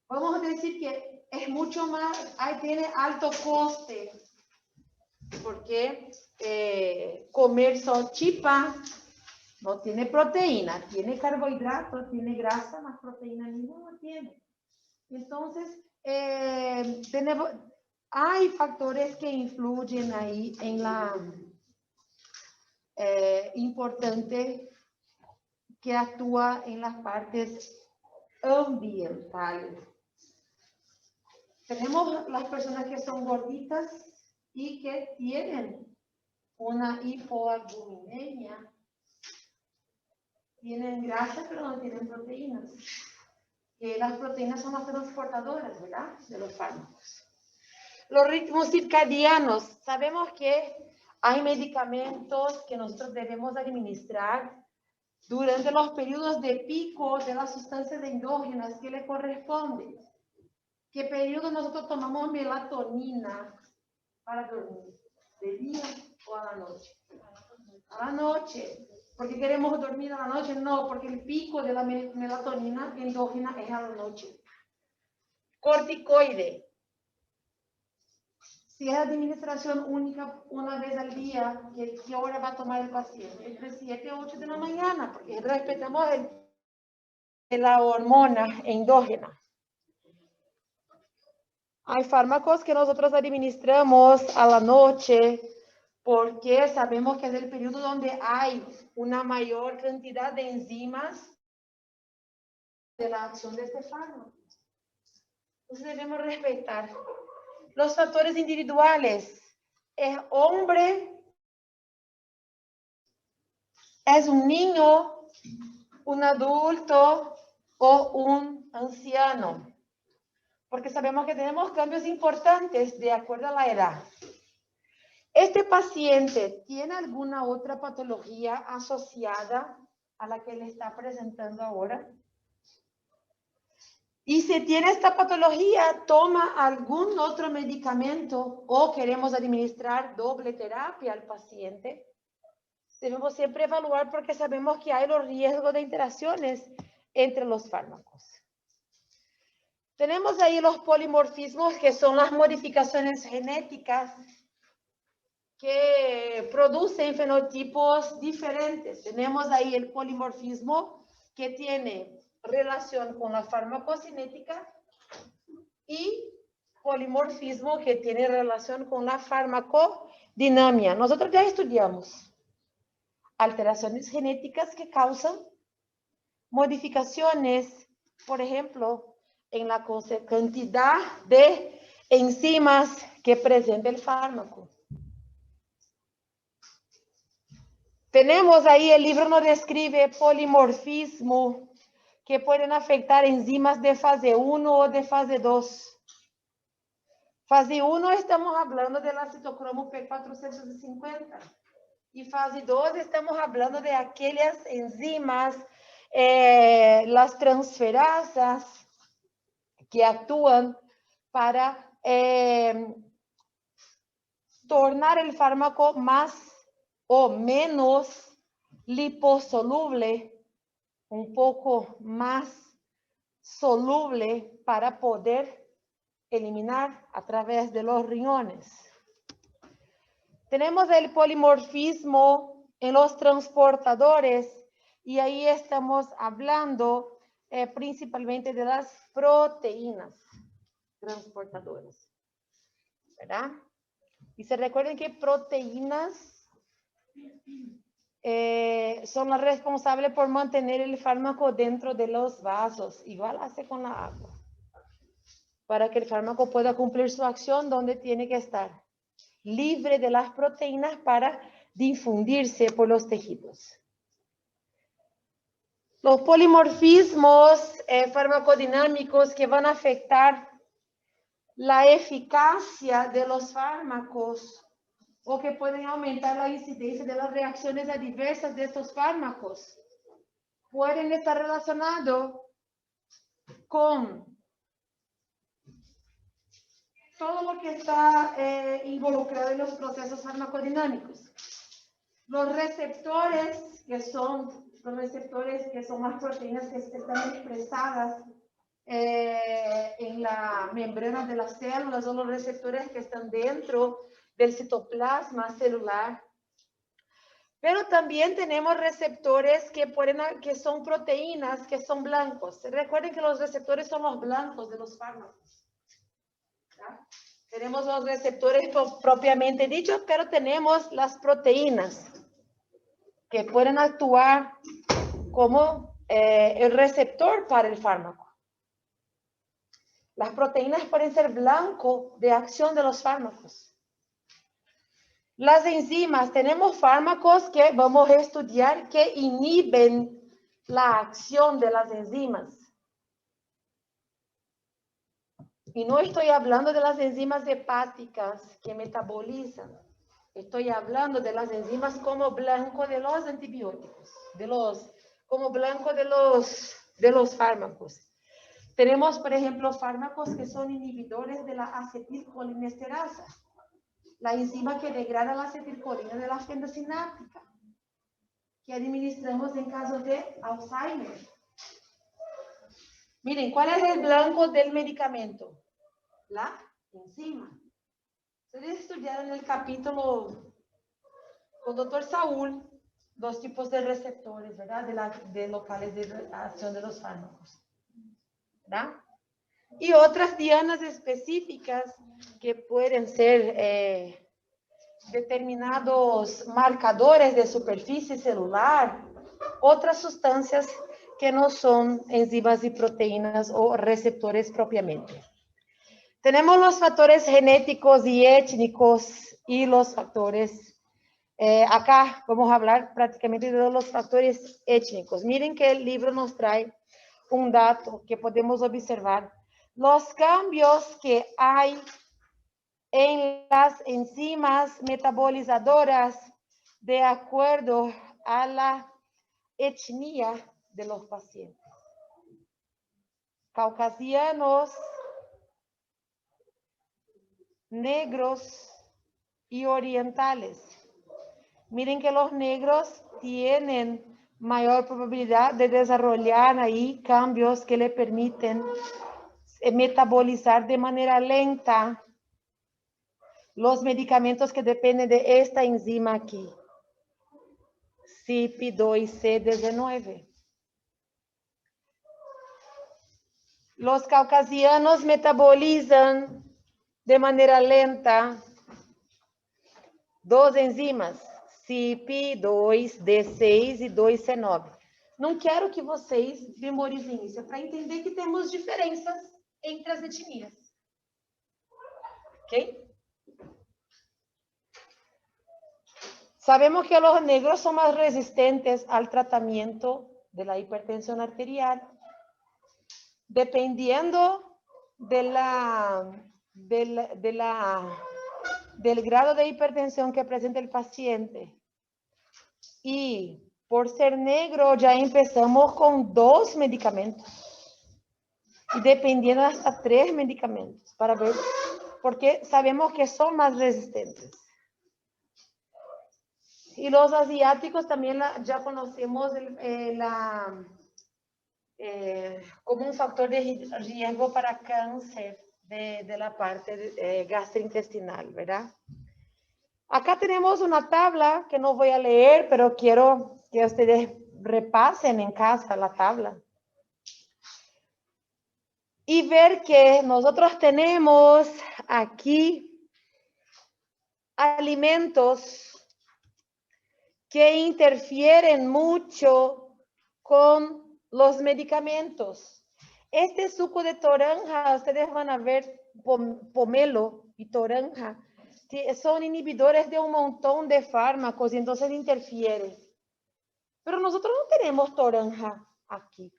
Vamos a decir que es mucho más, ahí tiene alto coste. Porque comer salchipa no tiene proteína, tiene carbohidratos, tiene grasa, más proteína ninguna tiene. Entonces, hay factores que influyen ahí en la importante que actúa en las partes ambientales. Tenemos las personas que son gorditas y que tienen una hipoalbuminemia. Tienen grasa, pero no tienen proteínas. Las proteínas son las transportadoras, ¿verdad? De los fármacos. Los ritmos circadianos. Sabemos que hay medicamentos que nosotros debemos administrar durante los periodos de pico de las sustancias endógenas que le corresponden. ¿Qué periodo nosotros tomamos melatonina para dormir? ¿De día o a la noche? A la noche. ¿Por qué queremos dormir a la noche? No, porque el pico de la melatonina endógena es a la noche. Corticoide. Si es administración única una vez al día, ¿qué hora va a tomar el paciente? Entre 7 y 8 de la mañana, porque respetamos la hormona endógena. Hay fármacos que nosotros administramos a la noche porque sabemos que es el periodo donde hay una mayor cantidad de enzimas de la acción de este fármaco. Entonces debemos respetar. Los factores individuales. ¿Es hombre? ¿Es un niño? ¿Un adulto? ¿O un anciano? Porque sabemos que tenemos cambios importantes de acuerdo a la edad. ¿Este paciente tiene alguna otra patología asociada a la que le está presentando ahora? Y si tiene esta patología, ¿toma algún otro medicamento o queremos administrar doble terapia al paciente? Debemos siempre evaluar porque sabemos que hay los riesgos de interacciones entre los fármacos. Tenemos ahí los polimorfismos, que son las modificaciones genéticas que producen fenotipos diferentes. Tenemos ahí el polimorfismo que tiene relación con la farmacocinética y polimorfismo que tiene relación con la farmacodinamia. Nosotros ya estudiamos alteraciones genéticas que causan modificaciones, por ejemplo, en la cantidad de enzimas que presenta el fármaco. Tenemos ahí, el libro nos describe polimorfismo que pueden afectar enzimas de fase 1 o de fase 2. Fase 1 estamos hablando de la citocromo P450. Y fase 2 estamos hablando de aquellas enzimas, las transferasas, que actúan para tornar el fármaco más o menos liposoluble, un poco más soluble para poder eliminar a través de los riñones. Tenemos el polimorfismo en los transportadores y ahí estamos hablando principalmente de las proteínas transportadoras, ¿verdad? Y se recuerden que proteínas son las responsables por mantener el fármaco dentro de los vasos, igual hace con la agua, para que el fármaco pueda cumplir su acción donde tiene que estar, libre de las proteínas para difundirse por los tejidos. Los polimorfismos farmacodinámicos que van a afectar la eficacia de los fármacos o que pueden aumentar la incidencia de las reacciones adversas de estos fármacos pueden estar relacionados con todo lo que está involucrado en los procesos farmacodinámicos. Los receptores que son las proteínas que están expresadas en la membrana de las células o los receptores que están dentro del citoplasma celular. Pero también tenemos receptores que son proteínas que son blancos. Recuerden que los receptores son los blancos de los fármacos. ¿Ya? Tenemos los receptores propiamente dichos, pero tenemos las proteínas que pueden actuar como el receptor para el fármaco. Las proteínas pueden ser blanco de acción de los fármacos. Las enzimas, tenemos fármacos que vamos a estudiar que inhiben la acción de las enzimas. Y no estoy hablando de las enzimas hepáticas que metabolizan. Estoy hablando de las enzimas como blanco de los antibióticos, como blanco de los fármacos. Tenemos, por ejemplo, fármacos que son inhibidores de la acetilcolinesterasa, la enzima que degrada la acetilcolina de la fenda sináptica, que administramos en casos de Alzheimer. Miren, ¿cuál es el blanco del medicamento? La enzima. Ustedes estudiaron en el capítulo con el doctor Saúl, dos tipos de receptores, ¿verdad? De locales de acción de los fármacos, ¿verdad? Y otras dianas específicas que pueden ser determinados marcadores de superficie celular, otras sustancias que no son enzimas y proteínas o receptores propiamente. Tenemos los factores genéticos y étnicos y los factores, acá vamos a hablar prácticamente de los factores étnicos. Miren que el libro nos trae un dato que podemos observar. Los cambios que hay en las enzimas metabolizadoras de acuerdo a la etnia de los pacientes. Caucasianos, negros y orientales. Miren que los negros tienen mayor probabilidad de desarrollar ahí cambios que le permiten metabolizar de manera lenta los medicamentos que dependen de esta enzima aquí, CYP2C19. Los caucasianos metabolizan de manera lenta dos enzimas, CYP2D6 e 2C9. Não quero que vocês memorizem isso, é para entender que temos diferenças entre as etnias. Ok? Sabemos que los negros son más resistentes al tratamiento de la hipertensión arterial, dependiendo del grado de hipertensión que presenta el paciente. Y por ser negro ya empezamos con 2 medicamentos. Y dependiendo hasta 3 medicamentos para ver, porque sabemos que son más resistentes. Y los asiáticos también ya conocemos como un factor de riesgo para cáncer de la parte gastrointestinal, ¿verdad? Acá tenemos una tabla que no voy a leer, pero quiero que ustedes repasen en casa la tabla. Y ver que nosotros tenemos aquí alimentos que interfieren mucho con los medicamentos. Este suco de toranja, ustedes van a ver pomelo y toranja, son inhibidores de un montón de fármacos y entonces interfieren. Pero nosotros no tenemos toranja Aqui.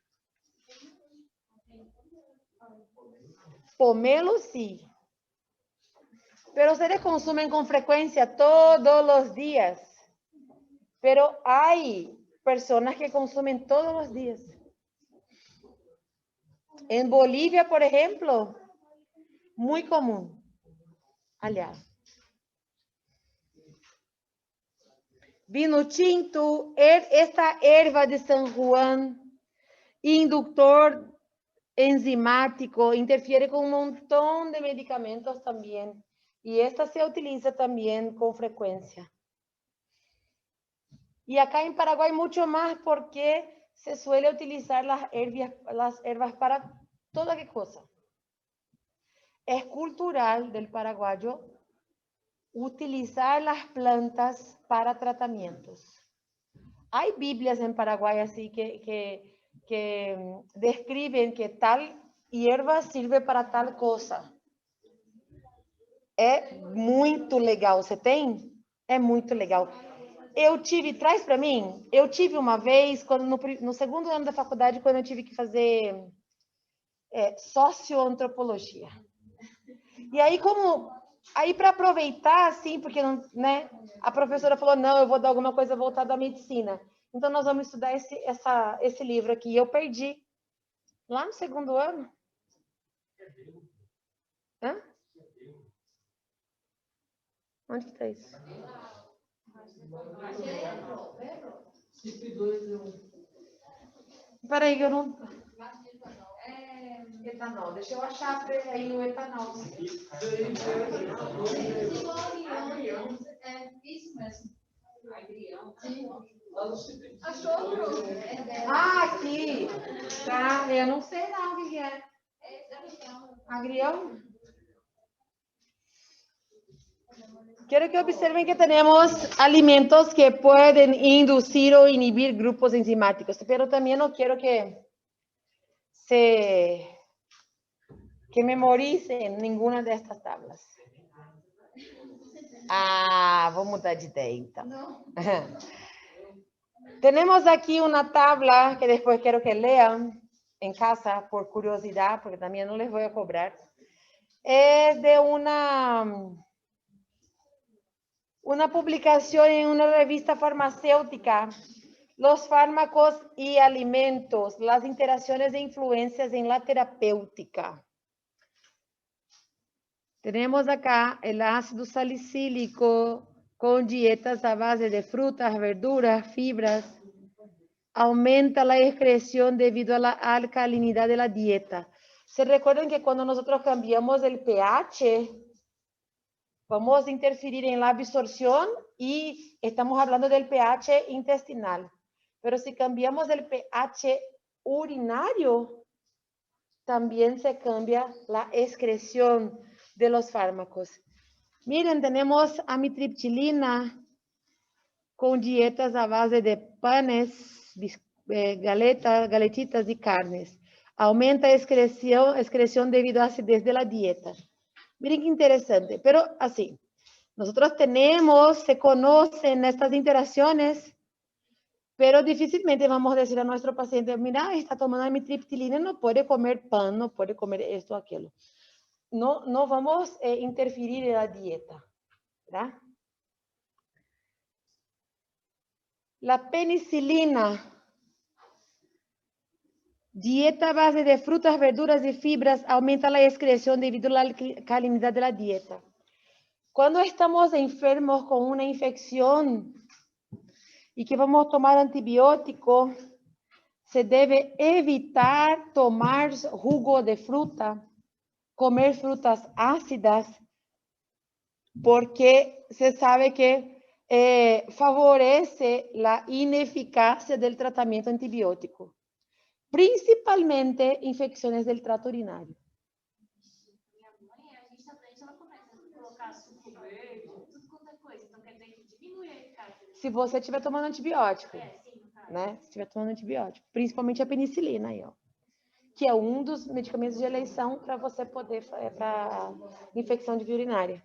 Pomelo, sí. Pero ustedes consumen con frecuencia todos los días. Pero hay personas que consumen todos los días. En Bolivia, por ejemplo, muy común. Aliás. Vino tinto, esta erva de San Juan, inductor enzimático, interfiere con un montón de medicamentos también. Y esta se utiliza también con frecuencia. Y acá en Paraguay mucho más porque se suele utilizar las herbas para toda qué cosa. Es cultural del paraguayo utilizar las plantas para tratamientos. Hay Biblias en Paraguay así que describen que tal hierba sirve para tal cosa. É muito legal. Você tem? É muito legal. Traz para mim, eu tive uma vez, quando no segundo ano da faculdade, quando eu tive que fazer socioantropologia. E aí, para aproveitar, assim, porque né, a professora falou, não, eu vou dar alguma coisa voltada à medicina. Então, nós vamos estudar esse livro aqui. Eu perdi lá no segundo ano. Hã? Onde que está isso? Peraí, que eu não... Etanol. Deixa eu achar aí o etanol. É isso mesmo. Agrião. Achou? Ah, aqui. Tá, eu não sei não o que é. Agrião? Quiero que observen que tenemos alimentos que pueden inducir o inhibir grupos enzimáticos, pero también no quiero que memoricen ninguna de estas tablas. Ah, vou mudar de ideia, então. Tenemos aquí una tabla que después quiero que lean en casa por curiosidad, porque también no les voy a cobrar. Es de una publicación en una revista farmacéutica, los fármacos y alimentos, las interacciones e influencias en la terapéutica. Tenemos acá el ácido salicílico con dietas a base de frutas, verduras, fibras. Aumenta la excreción debido a la alcalinidad de la dieta. ¿Se recuerdan que cuando nosotros cambiamos el pH, vamos a interferir en la absorción y estamos hablando del pH intestinal? Pero si cambiamos el pH urinario, también se cambia la excreción de los fármacos. Miren, tenemos amitriptilina con dietas a base de panes, galetitas y carnes. Aumenta excreción debido a acidez de la dieta. Miren qué interesante. Pero así, nosotros se conocen estas interacciones, pero difícilmente vamos a decir a nuestro paciente, mira, está tomando amitriptilina, no puede comer pan, no puede comer esto o aquello. No vamos a interferir en la dieta, ¿verdad? La penicilina, dieta a base de frutas, verduras y fibras, aumenta la excreción debido a la alcalinidad de la dieta. Cuando estamos enfermos con una infección y que vamos a tomar antibiótico, se debe evitar tomar jugo de fruta, comer frutas ácidas, porque se sabe que favorece la ineficacia del tratamiento antibiótico, principalmente infecciones del trato urinario. Se você estiver tomando antibiótico, né? Se estiver tomando antibiótico, principalmente a penicilina aí, ó, que é um dos medicamentos de eleição para você poder para infecção de via urinária.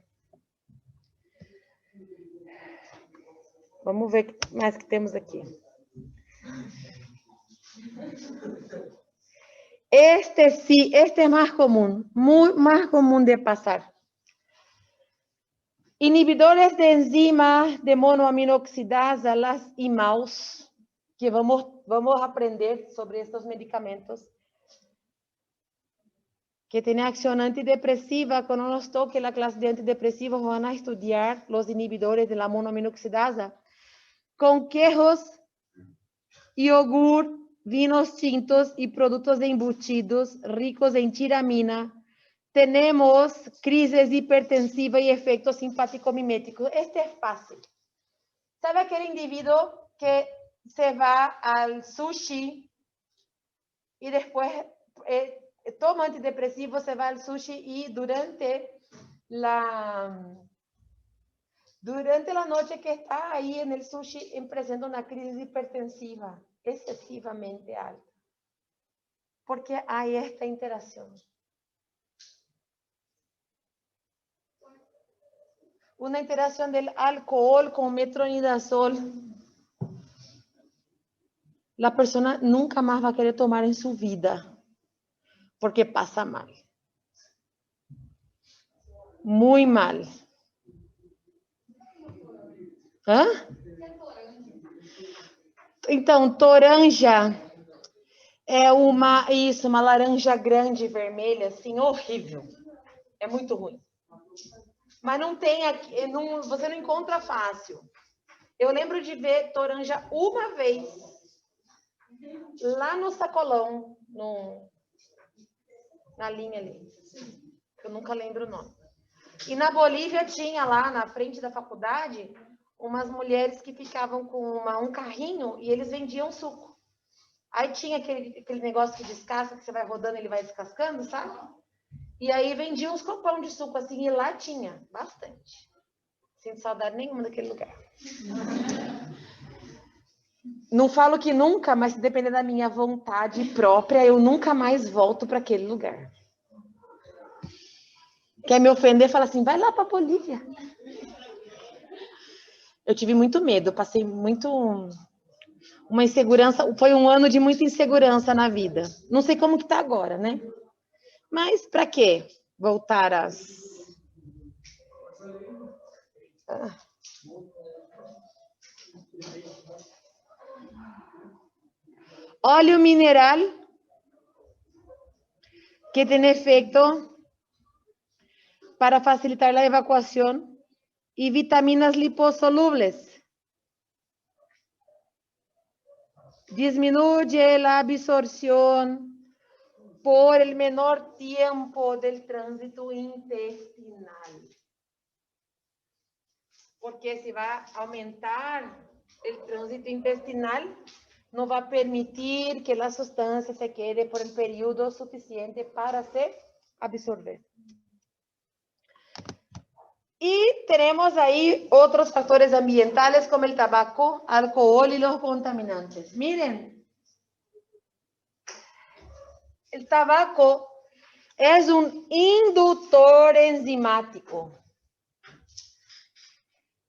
Vamos ver o que mais que temos aqui. Este sí, este es más común, muy más común de pasar. Inhibidores de enzima de monoaminoxidasa, las IMAOs, que vamos a aprender sobre estos medicamentos, que tienen acción antidepresiva. Cuando nos toque la clase de antidepresivos, van a estudiar los inhibidores de la monoaminoxidasa con quejos, yogur, vinos tintos y productos de embutidos ricos en tiramina. Tenemos crisis hipertensiva y efectos simpático-miméticos. Este es fácil. ¿Sabe aquel individuo que se va al sushi y después toma antidepresivo, se va al sushi y durante la noche que está ahí en el sushi presenta una crisis hipertensiva excesivamente alta? Porque hay esta interacción. Una interacción del alcohol con metronidazol. La persona nunca más va a querer tomar en su vida, porque pasa mal. Muy mal. Hã? Então, toranja é uma laranja grande, vermelha, assim, horrível. É muito ruim. Mas não tem aqui, você não encontra fácil. Eu lembro de ver toranja uma vez, lá no sacolão, na linha ali. Eu nunca lembro o nome. E na Bolívia tinha lá, na frente da faculdade, umas mulheres que ficavam com um carrinho e eles vendiam suco. Aí tinha aquele negócio que descasca, que você vai rodando e ele vai descascando, sabe? E aí vendiam uns copão de suco assim, e lá tinha bastante. Sinto saudade nenhuma daquele lugar. Não falo que nunca, mas se depender da minha vontade própria, eu nunca mais volto para aquele lugar. Quer me ofender, fala assim, vai lá para Bolívia. Eu tive muito medo, passei uma insegurança, foi um ano de muita insegurança na vida. Não sei como que tá agora, né? Mas para quê? Voltar às... Óleo mineral, que tem efeito para facilitar a evacuação, y vitaminas liposolubles. Disminuye la absorción por el menor tiempo del tránsito intestinal. Porque si va a aumentar el tránsito intestinal, no va a permitir que la sustancia se quede por el periodo suficiente para se absorber. Y tenemos ahí otros factores ambientales como el tabaco, alcohol y los contaminantes. Miren, el tabaco es un inductor enzimático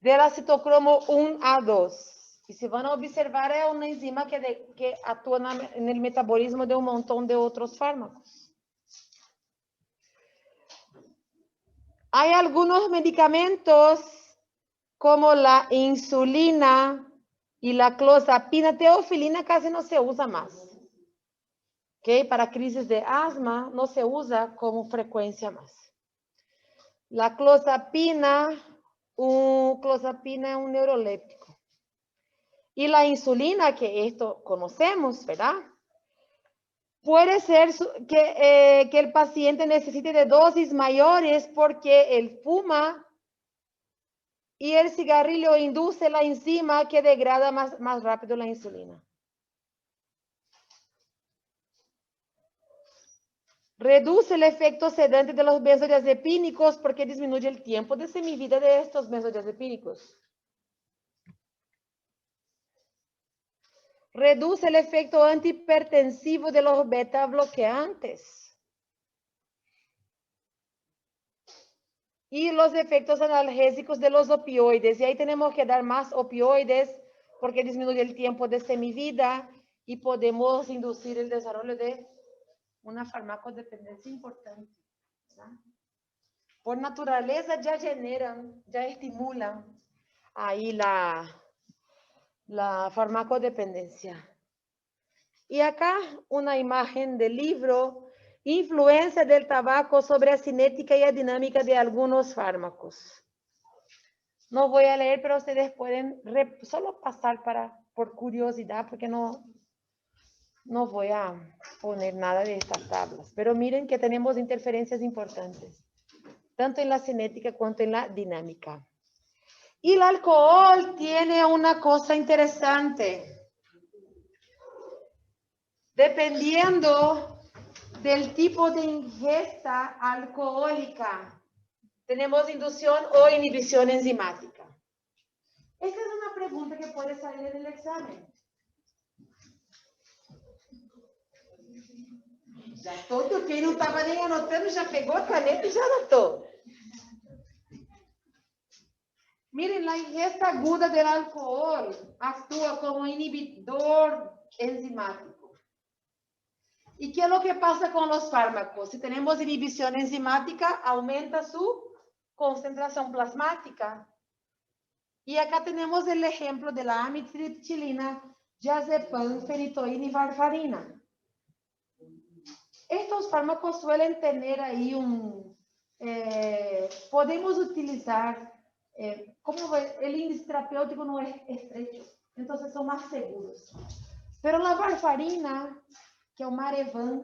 de la citocromo 1A2. Y si van a observar, es una enzima que actúa en el metabolismo de un montón de otros fármacos. Hay algunos medicamentos como la insulina y la clozapina. Teofilina casi no se usa más. ¿Okay? Para crisis de asma no se usa con frecuencia más. La clozapina es un neuroléptico. Y la insulina, que esto conocemos, ¿verdad? Puede ser que el paciente necesite de dosis mayores porque él fuma y el cigarrillo induce la enzima que degrada más rápido la insulina. Reduce el efecto sedante de los benzodiazepínicos porque disminuye el tiempo de semivida de estos benzodiazepínicos. Reduce el efecto antihipertensivo de los beta bloqueantes. Y los efectos analgésicos de los opioides. Y ahí tenemos que dar más opioides porque disminuye el tiempo de semivida y podemos inducir el desarrollo de una farmacodependencia importante. ¿Verdad? Por naturaleza ya generan, ya estimulan ahí la farmacodependencia. Y acá una imagen del libro Influencia del tabaco sobre la cinética y la dinámica de algunos fármacos. No voy a leer, pero ustedes pueden solo pasar por curiosidad, porque no voy a poner nada de estas tablas. Pero miren que tenemos interferencias importantes, tanto en la cinética cuanto en la dinámica. Y el alcohol tiene una cosa interesante. Dependiendo del tipo de ingesta alcohólica, tenemos inducción o inhibición enzimática. Esta es una pregunta que puede salir en el examen. Já estou, quem não estava nem anotando já pegou a caneta e já anotou. Miren, la ingesta aguda del alcohol actúa como inhibidor enzimático. ¿Y qué es lo que pasa con los fármacos? Si tenemos inhibición enzimática, aumenta su concentración plasmática. Y acá tenemos el ejemplo de la amitriptilina, diazepam, fenitoína y varfarina. Estos fármacos suelen tener ahí podemos utilizar, como el índice terapéutico no es estrecho, entonces son más seguros. Pero la varfarina, que es un Marevan,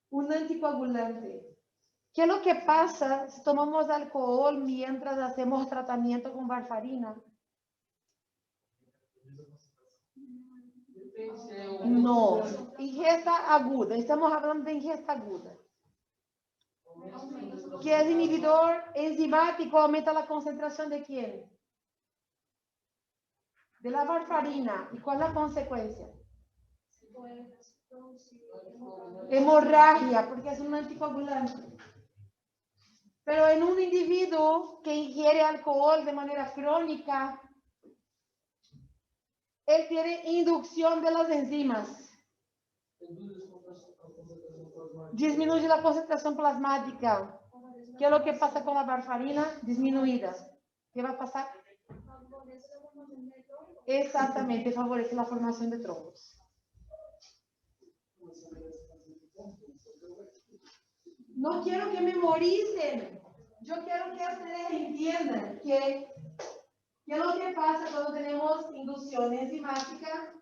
un anticoagulante. ¿Qué es lo que pasa si tomamos alcohol mientras hacemos tratamiento con varfarina? No, ingesta aguda, estamos hablando de ingesta aguda. Que es inhibidor enzimático, aumenta la concentración de quién? De la varfarina. ¿Y cuál es la consecuencia? Hemorragia, porque es un anticoagulante. Pero en un individuo que ingiere alcohol de manera crónica, él tiene inducción de las enzimas. Disminuye la concentración plasmática. ¿Qué es lo que pasa con la varfarina? Disminuida. ¿Qué va a pasar? Exactamente, favorece la formación de trombos. No quiero que memoricen. Yo quiero que ustedes entiendan que ¿qué es lo que pasa cuando tenemos inducción enzimática?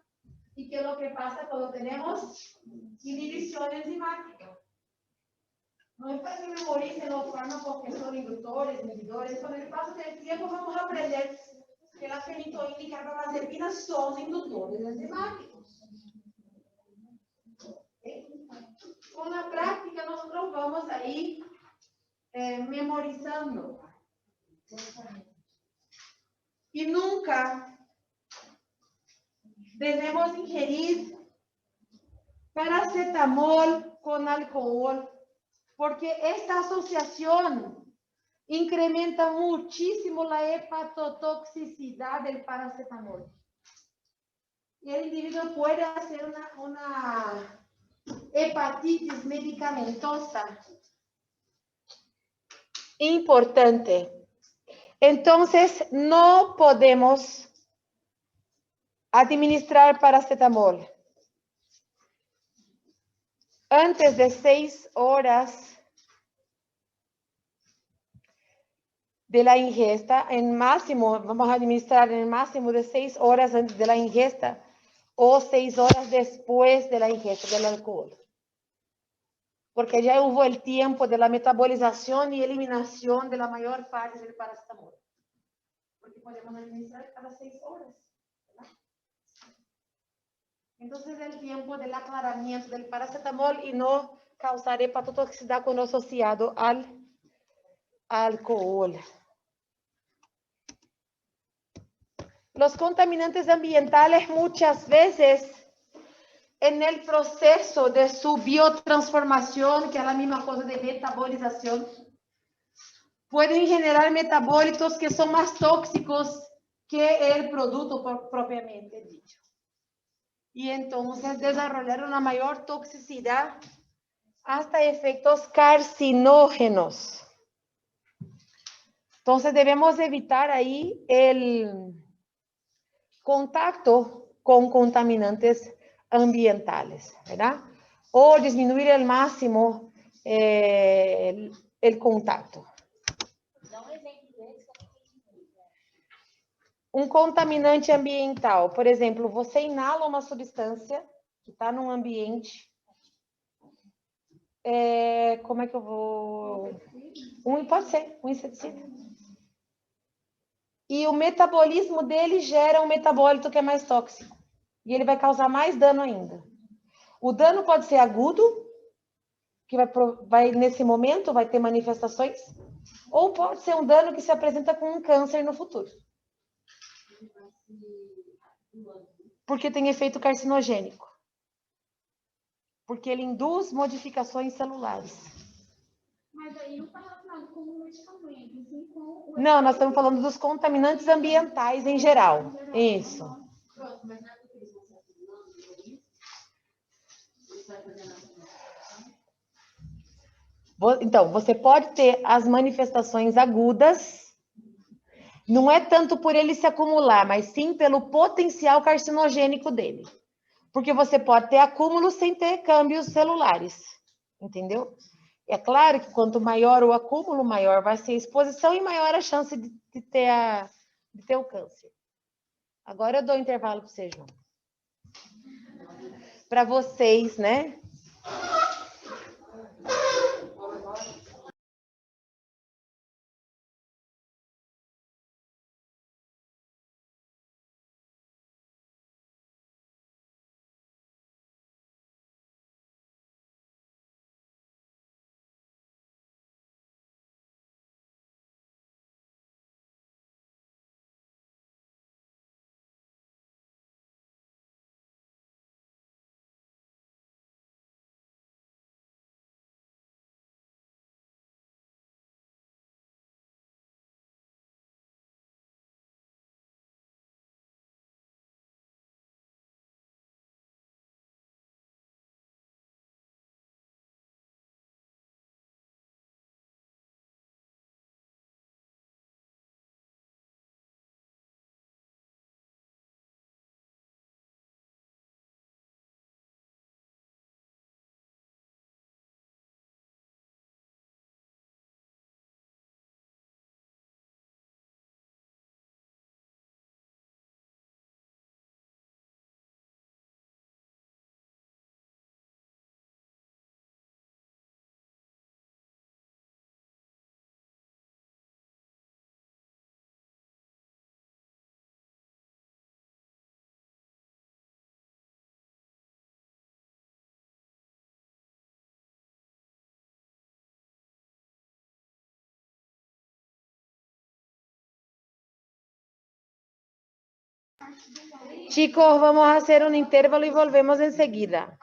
¿Y qué es lo que pasa cuando tenemos inhibición enzimática? No es para que memoricen los fármacos que son inductores, inhibidores. Con el paso del tiempo vamos a aprender que la fenitoína y carbamazepina son inductores enzimáticos. Con la práctica nosotros vamos a ir memorizando. Y nunca debemos ingerir paracetamol con alcohol, porque esta asociación incrementa muchísimo la hepatotoxicidad del paracetamol. Y el individuo puede hacer una hepatitis medicamentosa. Importante. Entonces, no podemos administrar paracetamol antes de 6 horas de la ingesta, en máximo, vamos a administrar en el máximo de 6 horas antes de la ingesta o 6 horas después de la ingesta del alcohol. Porque ya hubo el tiempo de la metabolización y eliminación de la mayor parte del paracetamol. Porque podemos administrar cada 6 horas. ¿Verdad? Entonces, el tiempo del aclaramiento del paracetamol y no causar hepatotoxicidad cuando asociado al alcohol. Los contaminantes ambientales muchas veces en el proceso de su biotransformación, que es la misma cosa de metabolización, pueden generar metabolitos que son más tóxicos que el producto propiamente dicho. y entonces desarrollar una mayor toxicidad hasta efectos carcinógenos. Entonces debemos evitar ahí el contacto con contaminantes ambientales, ¿verdad? O disminuir al máximo el contacto. Um contaminante ambiental, por exemplo, você inala uma substância que está num ambiente, como é que eu vou... pode ser, um inseticida. E o metabolismo dele gera um metabólito que é mais tóxico. E ele vai causar mais dano ainda. O dano pode ser agudo, que vai nesse momento, vai ter manifestações, ou pode ser um dano que se apresenta com um câncer no futuro. Porque tem efeito carcinogênico. Porque ele induz modificações celulares. Mas aí não está relacionado com o medicamento, sim com o... Não, nós estamos falando dos contaminantes ambientais em geral. Isso. Pronto, mas não é porque eles vão se acumulando, isso vai fazendo a... Então, você pode ter as manifestações agudas, não é tanto por ele se acumular, mas sim pelo potencial carcinogênico dele. Porque você pode ter acúmulo sem ter câmbios celulares, entendeu? É claro que quanto maior o acúmulo, maior vai ser a exposição e maior a chance de ter o câncer. Agora eu dou intervalo para você, João. Para vocês, né? Chicos, vamos a hacer un intervalo y volvemos enseguida.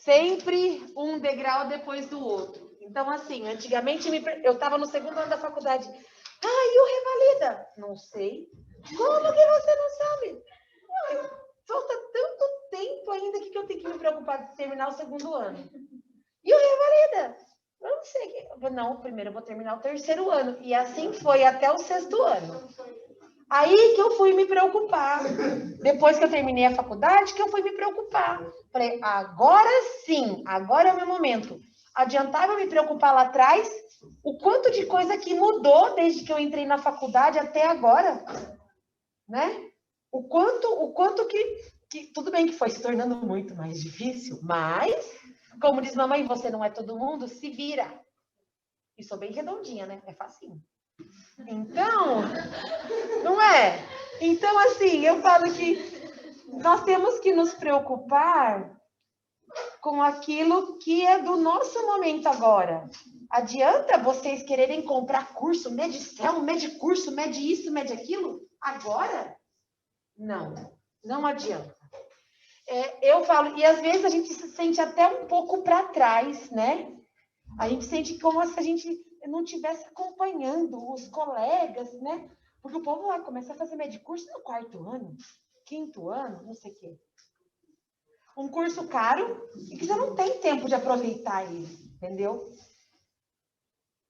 Sempre um degrau depois do outro. Então, assim, antigamente eu estava no segundo ano da faculdade. E o revalida? Não sei. Como que você não sabe? Falta tanto tempo ainda que eu tenho que me preocupar de terminar o segundo ano. E o revalida? Eu não sei. Não, primeiro eu vou terminar o terceiro ano. E assim foi até o sexto ano. Aí que eu fui me preocupar. Depois que eu terminei a faculdade, que eu fui me preocupar. Falei, agora sim, agora é o meu momento. Adiantava me preocupar lá atrás, o quanto de coisa que mudou desde que eu entrei na faculdade até agora, né? O quanto que tudo bem que foi se tornando muito mais difícil, mas, como diz mamãe, você não é todo mundo, se vira. E sou bem redondinha, né? É facinho. Então, não é? Então, assim, eu falo que nós temos que nos preocupar com aquilo que é do nosso momento agora. Adianta vocês quererem comprar curso, mede céu, mede curso, mede isso, mede aquilo? Agora? Não adianta. Eu falo, e às vezes a gente se sente até um pouco para trás, né? A gente sente como se a gente não estivesse acompanhando os colegas, né? Porque o povo lá começa a fazer medicurso no quarto ano, quinto ano, não sei o quê. Um curso caro e que você não tem tempo de aproveitar ele, entendeu?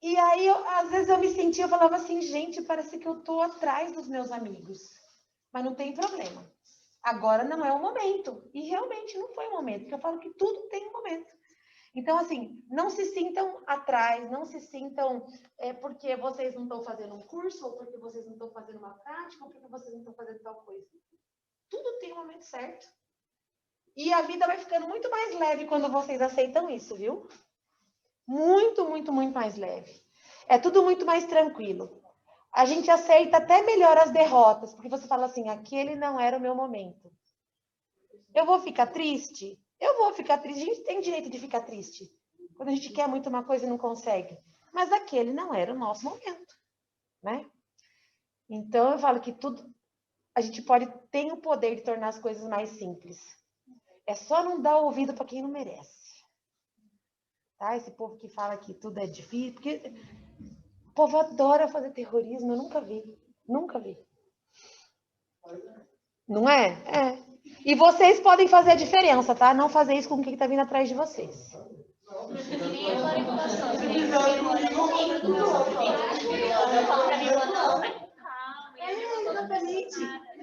E aí, às vezes eu me sentia, eu falava assim, gente, parece que eu tô atrás dos meus amigos. Mas não tem problema. Agora não é o momento. E realmente não foi o momento, porque eu falo que tudo tem um momento. Então, assim, não se sintam atrás, não se sintam porque vocês não estão fazendo um curso, ou porque vocês não estão fazendo uma prática, ou porque vocês não estão fazendo tal coisa. Tudo tem um momento certo. E a vida vai ficando muito mais leve quando vocês aceitam isso, viu? Muito, muito, muito mais leve. É tudo muito mais tranquilo. A gente aceita até melhor as derrotas, porque você fala assim, aquele não era o meu momento. Eu vou ficar triste? Eu vou ficar triste. A gente tem direito de ficar triste. Quando a gente quer muito uma coisa e não consegue. Mas aquele não era o nosso momento, né? Então, eu falo que tudo... A gente tem o poder de tornar as coisas mais simples. É só não dar ouvido para quem não merece. Tá? Esse povo que fala que tudo é difícil, porque o povo adora fazer terrorismo, eu nunca vi. Nunca vi. Não é? É. E vocês podem fazer a diferença, tá? Não fazer isso com quem tá vindo atrás de vocês. Exatamente.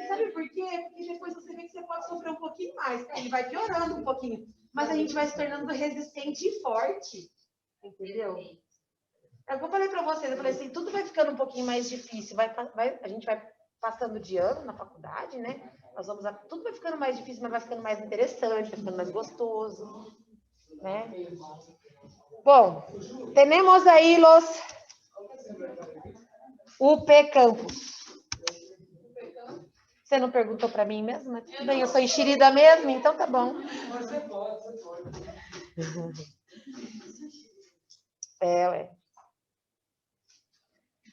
Sabe por quê? Porque depois você vê que você pode sofrer um pouquinho mais. Ele vai piorando um pouquinho. Mas a gente vai se tornando resistente e forte. Entendeu? É o que eu falei para vocês. Eu falei assim, tudo vai ficando um pouquinho mais difícil. A gente vai passando de ano na faculdade, né? Tudo vai ficando mais difícil, mas vai ficando mais interessante, vai ficando mais gostoso. Né? Bom, temos aí os UP Campus. Você não perguntou para mim mesmo? Mas tudo bem, eu sou enxerida mesmo, então tá bom. Você pode. Ué.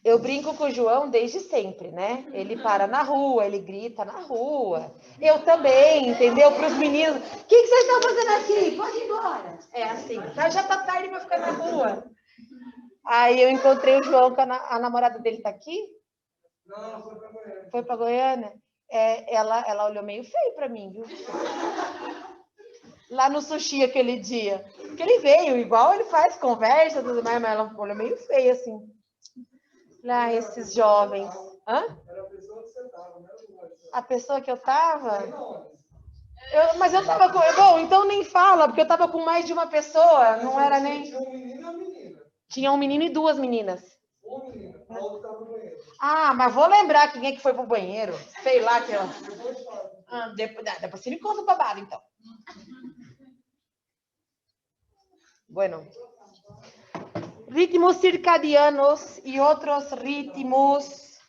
Eu brinco com o João desde sempre, né? Ele para na rua, ele grita na rua. Eu também, entendeu? Para os meninos, o que vocês estão fazendo aqui? Pode ir embora. É assim, já tá tarde para ficar na rua. Aí eu encontrei o João, a namorada dele tá aqui. Não, foi para Goiânia. Foi para Goiânia? Ela olhou meio feio para mim, viu? Lá no sushi aquele dia. Porque ele veio, igual ele faz conversa, tudo mais, mas ela olhou meio feio, assim. Lá, esses jovens. Hã? Era a pessoa que você estava, né? A pessoa que eu estava? Mas eu estava com... Bom, então nem fala, porque eu estava com mais de uma pessoa, não era nem... Tinha um menino e uma menina. Tinha um menino e duas meninas. Uma menina, a outra estava no banheiro. Mas vou lembrar quem é que foi pro banheiro. Sei lá que ela... Depois você me conta o babado, então. Bueno. Ritmos circadianos y otros ritmos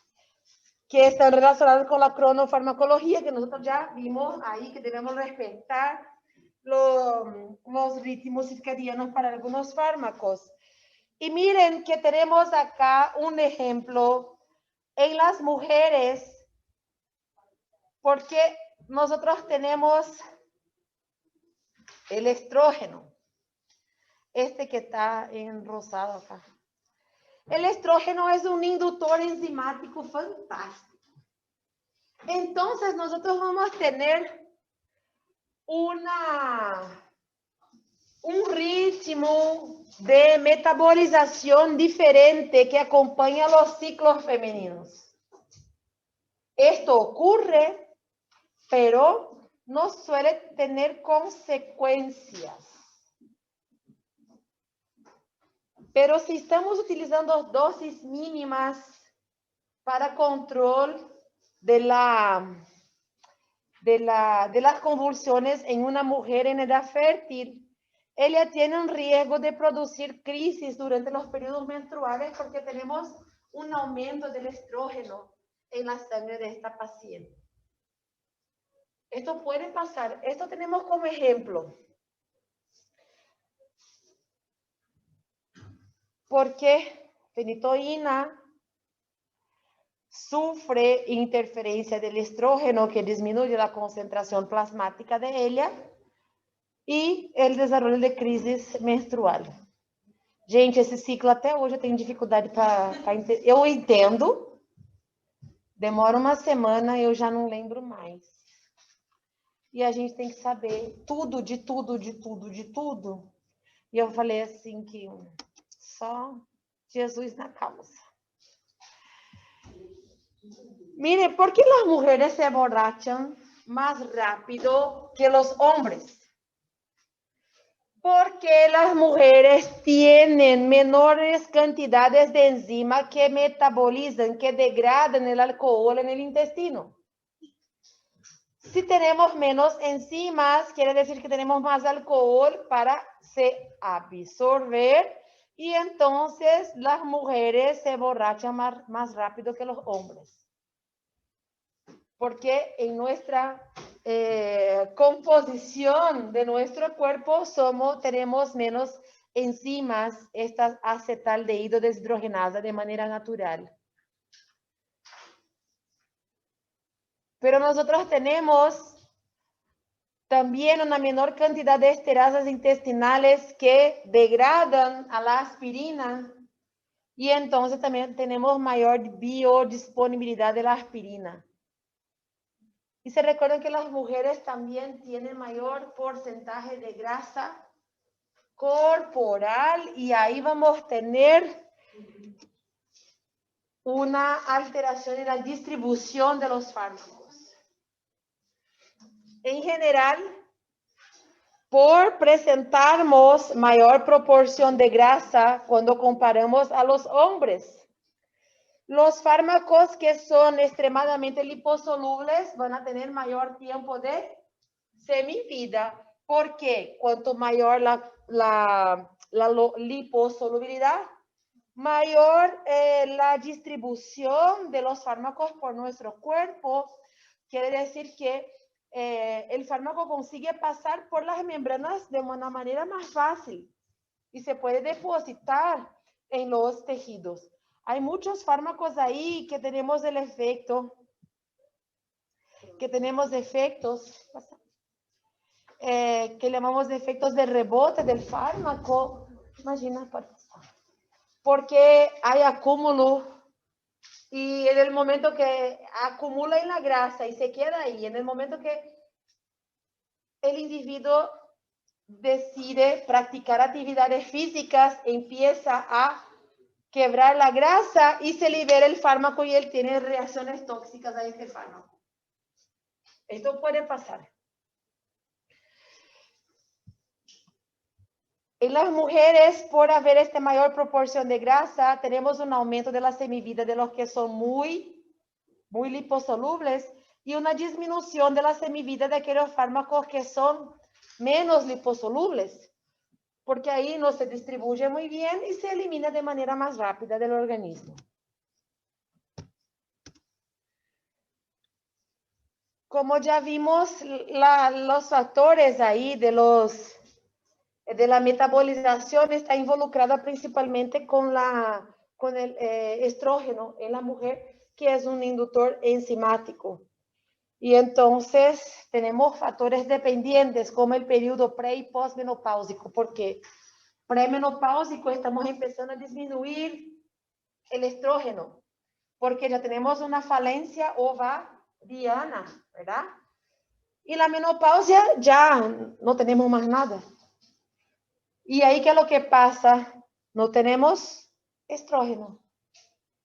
que están relacionados con la cronofarmacología, que nosotros ya vimos ahí que debemos respetar los ritmos circadianos para algunos fármacos. Y miren que tenemos acá un ejemplo en las mujeres, porque nosotros tenemos el estrógeno. Este que está en rosado acá. El estrógeno es un inductor enzimático fantástico. Entonces, nosotros vamos a tener un ritmo de metabolización diferente que acompaña los ciclos femeninos. Esto ocurre, pero no suele tener consecuencias. Pero si estamos utilizando dosis mínimas para control de las convulsiones en una mujer en edad fértil, ella tiene un riesgo de producir crisis durante los periodos menstruales porque tenemos un aumento del estrógeno en la sangre de esta paciente. Esto puede pasar. Esto tenemos como ejemplo. Porque fenitoína sufre interferencia del estrógeno que disminuye la concentración plasmática de ella y el desarrollo de crisis menstrual. Gente, esse ciclo até hoje eu tenho dificuldade para entender. Eu entendo, demora uma semana e eu já não lembro mais. E a gente tem que saber tudo, de tudo, de tudo, de tudo. E eu falei assim que só Jesus na causa. Miren, ¿por qué las mujeres se emborrachan más rápido que los hombres? Porque las mujeres tienen menores cantidades de enzimas que metabolizan, que degradan el alcohol en el intestino. Si tenemos menos enzimas, quiere decir que tenemos más alcohol para se absorber y entonces las mujeres se emborrachan más rápido que los hombres. Porque en nuestra composición de nuestro cuerpo tenemos menos enzimas, esta acetaldehído deshidrogenasa de manera natural. Pero nosotros tenemos también una menor cantidad de esterasas intestinales que degradan a la aspirina y entonces también tenemos mayor biodisponibilidad de la aspirina. Y se recuerdan que las mujeres también tienen mayor porcentaje de grasa corporal y ahí vamos a tener una alteración en la distribución de los fármacos. En general, por presentarnos mayor proporción de grasa cuando comparamos a los hombres, los fármacos que son extremadamente liposolubles van a tener mayor tiempo de semivida, porque cuanto mayor la liposolubilidad, mayor la distribución de los fármacos por nuestro cuerpo. Quiere decir que el fármaco consigue pasar por las membranas de una manera más fácil y se puede depositar en los tejidos. Hay muchos fármacos ahí que tenemos el efecto, que llamamos de efectos de rebote del fármaco. Imagina, porque hay acúmulo y en el momento que acumula en la grasa y se queda ahí, en el momento que el individuo decide practicar actividades físicas, empieza a quebrar la grasa y se libera el fármaco y él tiene reacciones tóxicas a este fármaco. Esto puede pasar. En las mujeres, por haber esta mayor proporción de grasa, tenemos un aumento de la semivida de los que son muy liposolubles y una disminución de la semivida de aquellos fármacos que son menos liposolubles, porque ahí no se distribuye muy bien y se elimina de manera más rápida del organismo. Como ya vimos, los factores ahí de la metabolización está involucrada principalmente con el estrógeno en la mujer, que es un inductor enzimático. Y entonces tenemos factores dependientes como el periodo pre- y postmenopáusico, porque premenopáusico estamos empezando a disminuir el estrógeno, porque ya tenemos una falencia ovariana, ¿verdad? Y la menopausia ya no tenemos más nada. Y ahí, ¿qué es lo que pasa? No tenemos estrógeno.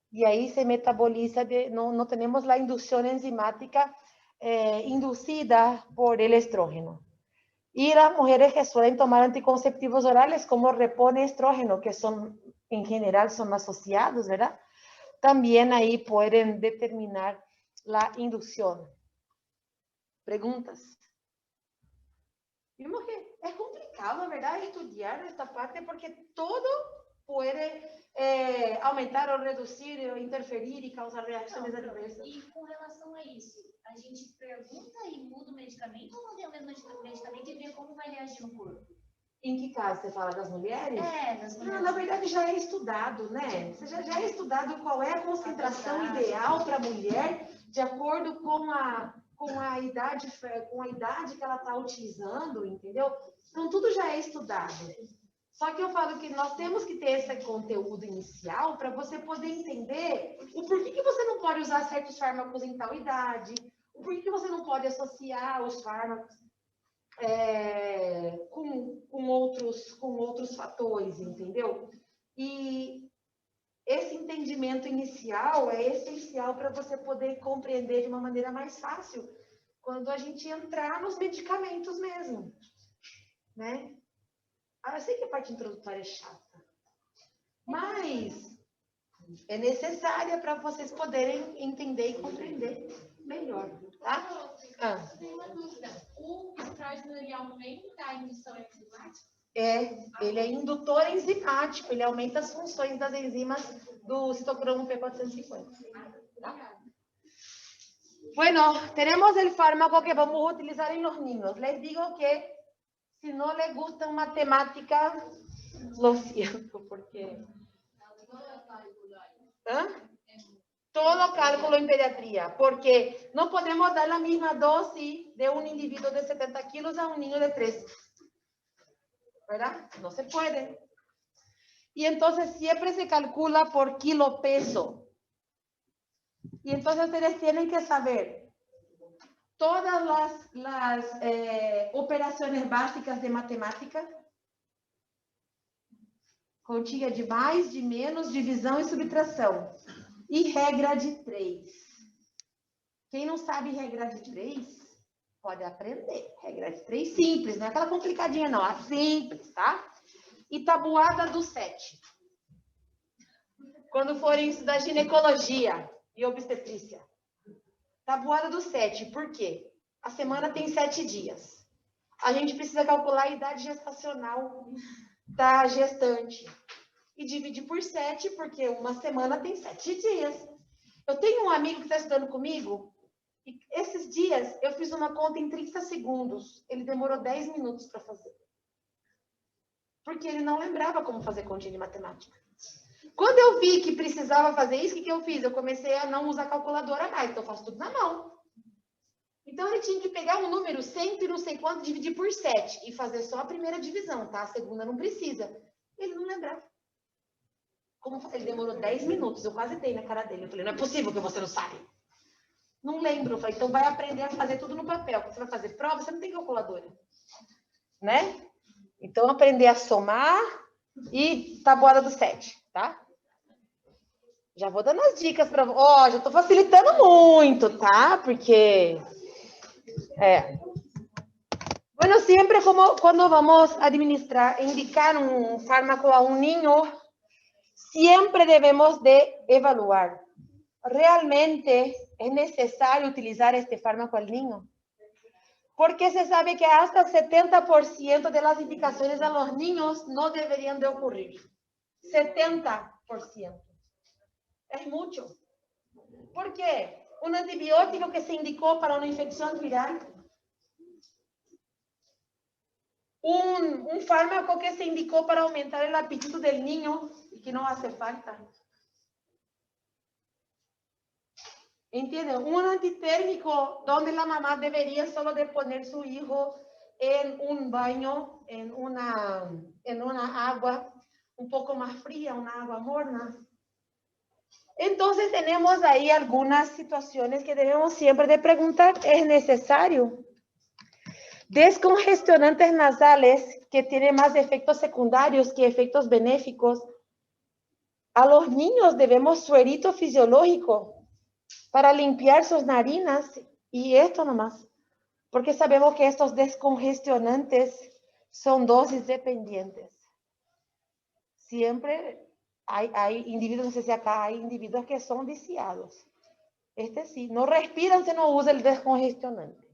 Y ahí se metaboliza, no tenemos la inducción enzimática inducida por el estrógeno. Y las mujeres que suelen tomar anticonceptivos orales, como repone estrógeno, que son, en general, son asociados, ¿verdad? También ahí pueden determinar la inducción. Preguntas. Vimos que es complicado, ¿verdad? Estudiar esta parte porque todo puede aumentar ou reduzir, ou interferir e causar reações adversas. E com relação a isso, a gente pergunta e muda o medicamento ou mantém o mesmo medicamento e vê como vai reagir no corpo? Em que caso? Você fala das mulheres? Das mulheres. Não, na verdade já é estudado, né? Você já é estudado qual é a concentração ideal para a mulher de acordo com a idade que ela está utilizando, entendeu? Então, tudo já é estudado. Só que eu falo que nós temos que ter esse conteúdo inicial para você poder entender o porquê que você não pode usar certos fármacos em tal idade, o porquê que você não pode associar os fármacos com outros fatores, entendeu? E esse entendimento inicial é essencial para você poder compreender de uma maneira mais fácil quando a gente entrar nos medicamentos mesmo, né? Eu sei que a parte introdutória é chata, mas é necessária para vocês poderem entender e compreender melhor, tá? Tem uma dúvida. O estrógeno, ele aumenta a indução enzimática? Ele é indutor enzimático, ele aumenta as funções das enzimas do citocromo P450. ¿tá? Bueno, tenemos el fármaco que vamos a utilizar en los niños. Les digo que si no les gusta matemática, lo siento, porque... Todo cálculo en pediatría, porque no podemos dar la misma dosis de un individuo de 70 kilos a un niño de 3. ¿Verdad? No se puede. Y entonces siempre se calcula por kilo peso. Y entonces ustedes tienen que saber todas las operaciones básicas de matemática, continha de mais, de menos, divisão e subtração. E regra de 3. Quem não sabe regra de 3, pode aprender. Regra de 3 simples, não é aquela complicadinha não, é simples, tá? E tabuada do 7. Quando forem estudar ginecologia e obstetrícia. Tabuada do 7, por quê? A semana tem 7 dias. A gente precisa calcular a idade gestacional da gestante. E dividir por 7, porque uma semana tem 7 dias. Eu tenho um amigo que está estudando comigo, e esses dias eu fiz uma conta em 30 segundos. Ele demorou 10 minutos para fazer. Porque ele não lembrava como fazer continha de matemática. Quando eu vi que precisava fazer isso, o que eu fiz? Eu comecei a não usar calculadora mais, então eu faço tudo na mão. Então, ele tinha que pegar um número 100 e não sei quanto, dividir por 7 e fazer só a primeira divisão, tá? A segunda não precisa. Ele não lembrava. Ele demorou 10 minutos, eu quase dei na cara dele. Eu falei, não é possível que você não sabe. Não lembro. Eu falei, então vai aprender a fazer tudo no papel. Quando você vai fazer prova, você não tem calculadora. Né? Então, aprender a somar e tabuada do 7, tá? Já vou dando as dicas para... Ó, já tô facilitando muito, tá? Porque... Bueno, siempre cuando vamos a indicar un fármaco a un niño, siempre debemos de evaluar. ¿Realmente es necesario utilizar este fármaco al niño? Porque se sabe que hasta 70% de las indicaciones a los niños no deberían de ocurrir. 70%. Es mucho. ¿Por qué? Un antibiótico que se indicó para una infección viral. Un fármaco que se indicó para aumentar el apetito del niño y que no hace falta. ¿Entienden? Un antitérmico donde la mamá debería solo de poner su hijo en un baño, en una agua un poco más fría, una agua morna. Entonces tenemos ahí algunas situaciones que debemos siempre de preguntar, ¿es necesario? Descongestionantes nasales que tienen más efectos secundarios que efectos benéficos. A los niños debemos suerito fisiológico para limpiar sus narinas y esto nomás, porque sabemos que estos descongestionantes son dosis dependientes. Siempre hay individuos, no sé si acá hay individuos que son viciados. Sí, no respiran si no usa el descongestionante.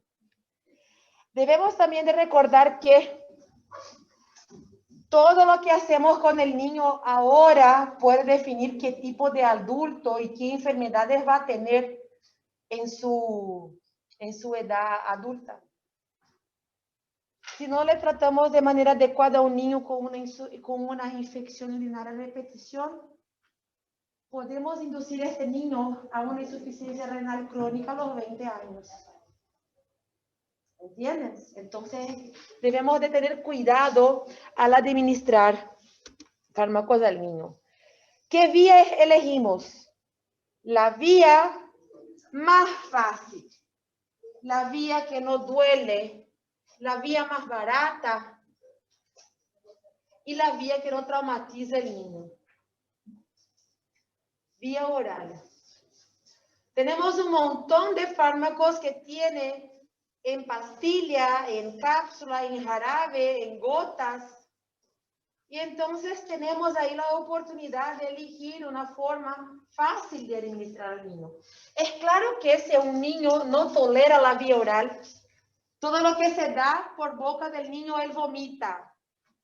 Debemos también de recordar que todo lo que hacemos con el niño ahora puede definir qué tipo de adulto y qué enfermedades va a tener en su edad adulta. Si no le tratamos de manera adecuada a un niño con una infección urinaria a repetición, podemos inducir a este niño a una insuficiencia renal crónica a los 20 años. ¿Entiendes? Entonces, debemos de tener cuidado al administrar fármacos al niño. ¿Qué vía elegimos? La vía más fácil, la vía que no duele, la vía más barata y la vía que no traumatiza al niño. Vía oral. Tenemos un montón de fármacos que tienen en pastilla, en cápsula, en jarabe, en gotas. Y entonces tenemos ahí la oportunidad de elegir una forma fácil de administrar al niño. Es claro que si un niño no tolera la vía oral, todo lo que se da por boca del niño, él vomita.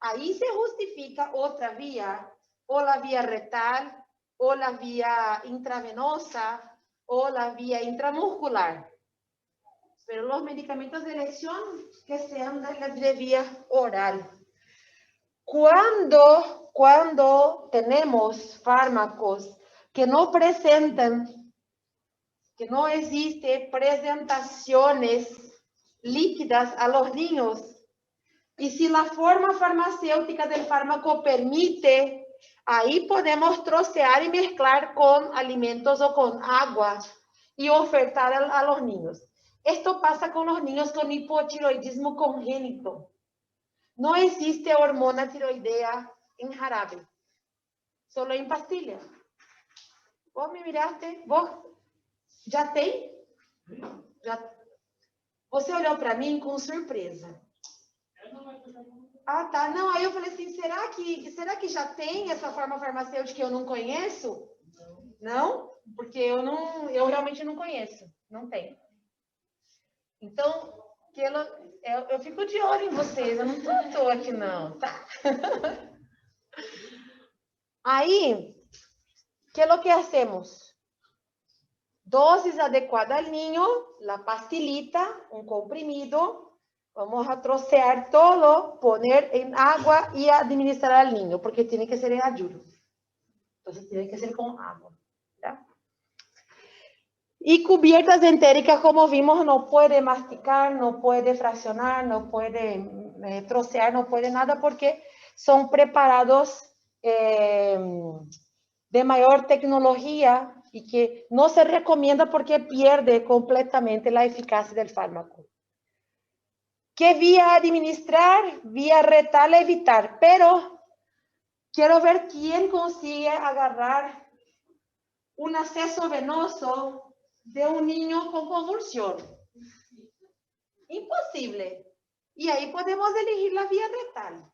Ahí se justifica otra vía, o la vía retal, o la vía intravenosa, o la vía intramuscular. Pero los medicamentos de elección que sean de vía oral. Cuando tenemos fármacos que no presentan, que no existe presentaciones líquidas a los niños, y si la forma farmacéutica del fármaco permite, ahí podemos trocear y mezclar con alimentos o con agua y ofertar a los niños. Esto pasa con los niños con hipotiroidismo congénito. No existe hormona tiroidea en jarabe, solo en pastilla. ¿Vos me miraste? ¿Vos já tem? Você olhou para mim com surpresa. Ah, tá. Não, aí eu falei assim, será que já tem essa forma farmacêutica que eu não conheço? Não? Porque eu realmente não conheço. Não tem. Então, eu fico de olho em vocês, eu não estou à toa aqui não, tá? Aí, ¿qué es lo que hacemos? Dosis adecuada al niño, la pastillita, un comprimido, vamos a trocear todo, poner en agua y administrar al niño, porque tiene que ser en ayuno. Entonces tiene que ser con agua, ¿ya? Y cubiertas entéricas, como vimos, no puede masticar, no puede fraccionar, no puede trocear, no puede nada, porque son preparados de mayor tecnología y que no se recomienda porque pierde completamente la eficacia del fármaco. ¿Qué vía administrar? Vía retal evitar, pero quiero ver quién consigue agarrar un acceso venoso de un niño con convulsión. Imposible. Y ahí podemos elegir la vía retal.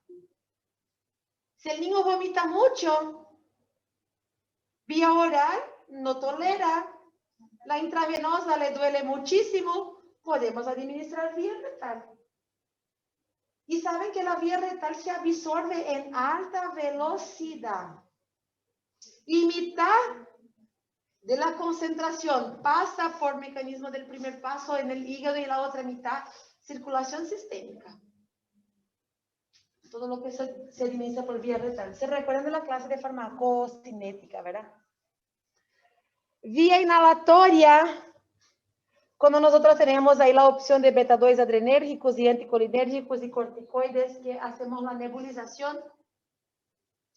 Si el niño vomita mucho, vía oral no tolera, la intravenosa le duele muchísimo, podemos administrar vía retal. Y saben que la vía retal se absorbe en alta velocidad. Y mitad de la concentración pasa por mecanismo del primer paso en el hígado y la otra mitad circulación sistémica. Todo lo que se administra por vía retal. ¿Se recuerdan de la clase de farmacocinética, verdad? Vía inhalatoria Cuando nosotros tenemos ahí la opción de beta-2 adrenérgicos y anticolinérgicos y corticoides que hacemos la nebulización.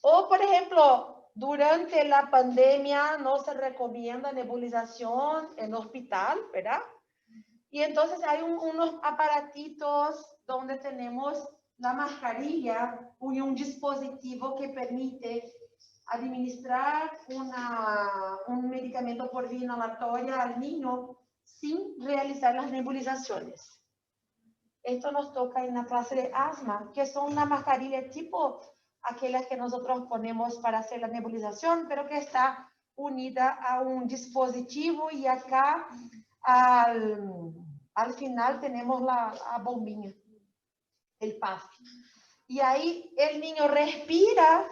O, por ejemplo, durante la pandemia no se recomienda nebulización en hospital, ¿verdad? Y entonces hay unos aparatitos donde tenemos la mascarilla y un dispositivo que permite administrar un medicamento por vía inhalatoria al niño sin realizar las nebulizaciones. Esto nos toca en la clase de asma, que son una mascarilla tipo aquellas que nosotros ponemos para hacer la nebulización, pero que está unida a un dispositivo y acá al final tenemos la bombinha, el PAF. Y ahí el niño respira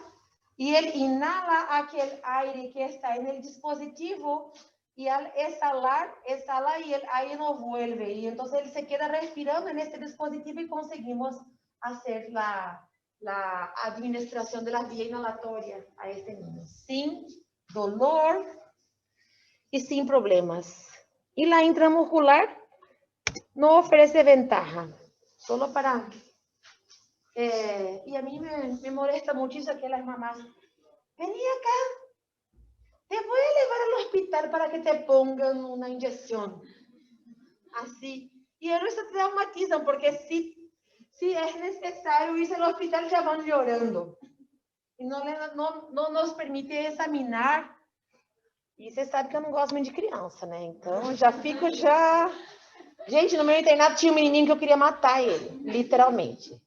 y él inhala aquel aire que está en el dispositivo y al exhalar, exhala y el aire no vuelve. Y entonces él se queda respirando en este dispositivo y conseguimos hacer la administración de la vía inhalatoria a este niño, sin dolor y sin problemas. Y la intramuscular no ofrece ventaja, solo para... y a mí me molesta muchísimo que las mamás, vení acá, te voy a llevar al hospital para que te pongan una inyección. Así. Y ellos se traumatizan porque si es necesario irse al hospital, ya van llorando. Y no nos permite examinar. E você sabe que eu não gosto muito de criança, né? Então, já fico já... Gente, no meu internato tinha um menininho que eu queria matar ele, literalmente.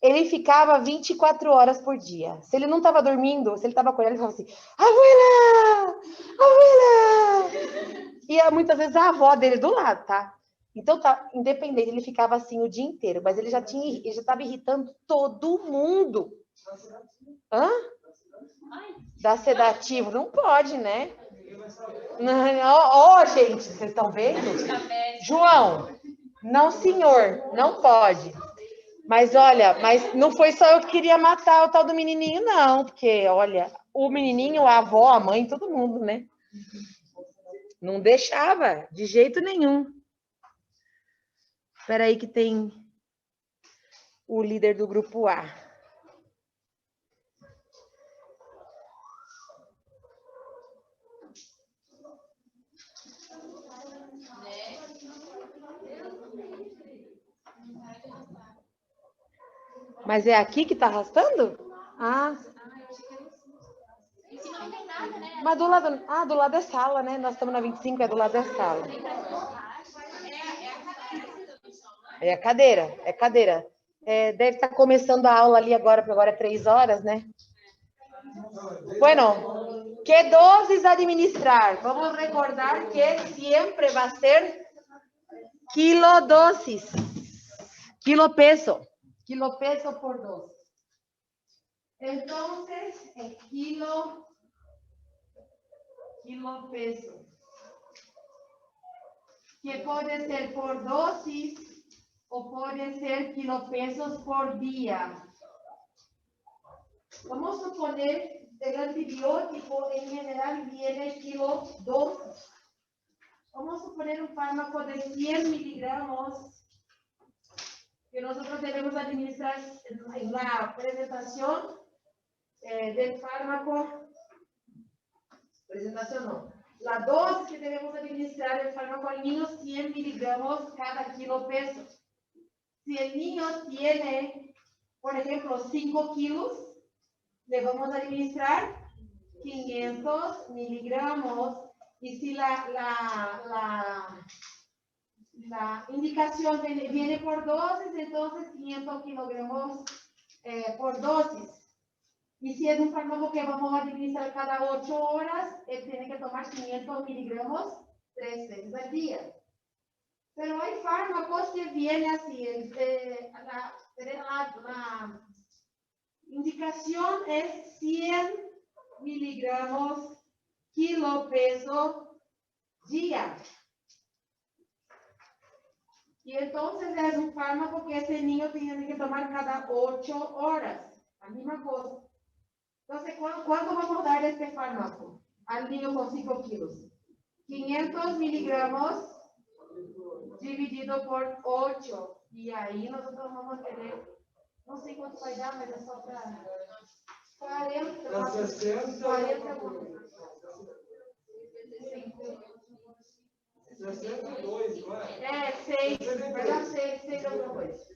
Ele ficava 24 horas por dia. Se ele não estava dormindo, se ele estava acordado, ele falava assim, abuela! Abuela! E muitas vezes a avó dele do lado, tá? Então, tá, independente, ele ficava assim o dia inteiro, mas ele já estava irritando todo mundo. Hã? Dá sedativo? Não pode, né? Ó, gente, vocês estão vendo? João, não, senhor, não pode. Mas olha, mas não foi só eu que queria matar o tal do menininho, não, porque, olha, o menininho, a avó, a mãe, todo mundo, né? Não deixava, de jeito nenhum. Espera aí que tem o líder do grupo A. Mas é aqui que tá arrastando? Ah. Mas do lado é sala, né? Nós estamos na 25, é do lado da sala. É a cadeira, é cadeira. Deve estar começando a aula ali agora, porque agora é 3 horas, né? Bueno, que dosis administrar? Vamos recordar que sempre vai ser kilodosis. Kilopeso. Kilopeso por dosis. Entonces, el kilopeso, que puede ser por dosis o puede ser kilopesos por día. Vamos a suponer el antibiótico en general viene kilodosis. Vamos a suponer un fármaco de 100 miligramos que nosotros debemos administrar en la presentación del fármaco. Presentación no. La dosis que debemos administrar el fármaco al niño, 100 miligramos cada kilo peso. Si el niño tiene, por ejemplo, 5 kilos, le vamos a administrar 500 miligramos. Y si la indicación viene por dosis, entonces 500 kilogramos por dosis. Y si es un fármaco que vamos a administrar cada 8 horas, él tiene que tomar 500 miligramos 3 veces al día. Pero hay fármacos que vienen así, la indicación es 100 miligramos kilo peso día. Y entonces es un fármaco que ese niño tiene que tomar cada 8 horas. La misma cosa. Entonces, ¿cuánto vamos a dar este fármaco al niño con 5 kilos? 500 miligramos dividido por 8. E aí nós vamos ter, não sei quanto vai dar, mas é só para 40. Para 60. 40. 62, não é? É, 6. Vai dar 6 alguma coisa.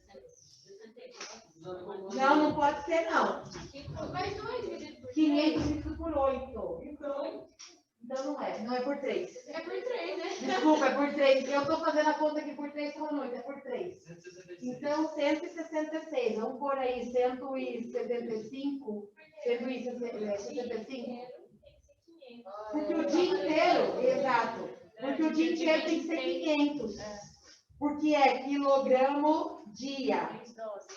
Não, não pode ser, não. Mas 2 dividido por 500 dividido por 8. Então não é. Não é por 3. É por 3, né? Desculpa, é por 3. Eu estou fazendo a conta aqui por 3 por noite. É por 3. Então, 166. Vamos pôr aí 175. 165. Porque o dia inteiro, exato. Porque o dia inteiro tem que ser 500. Porque é quilogramo dia.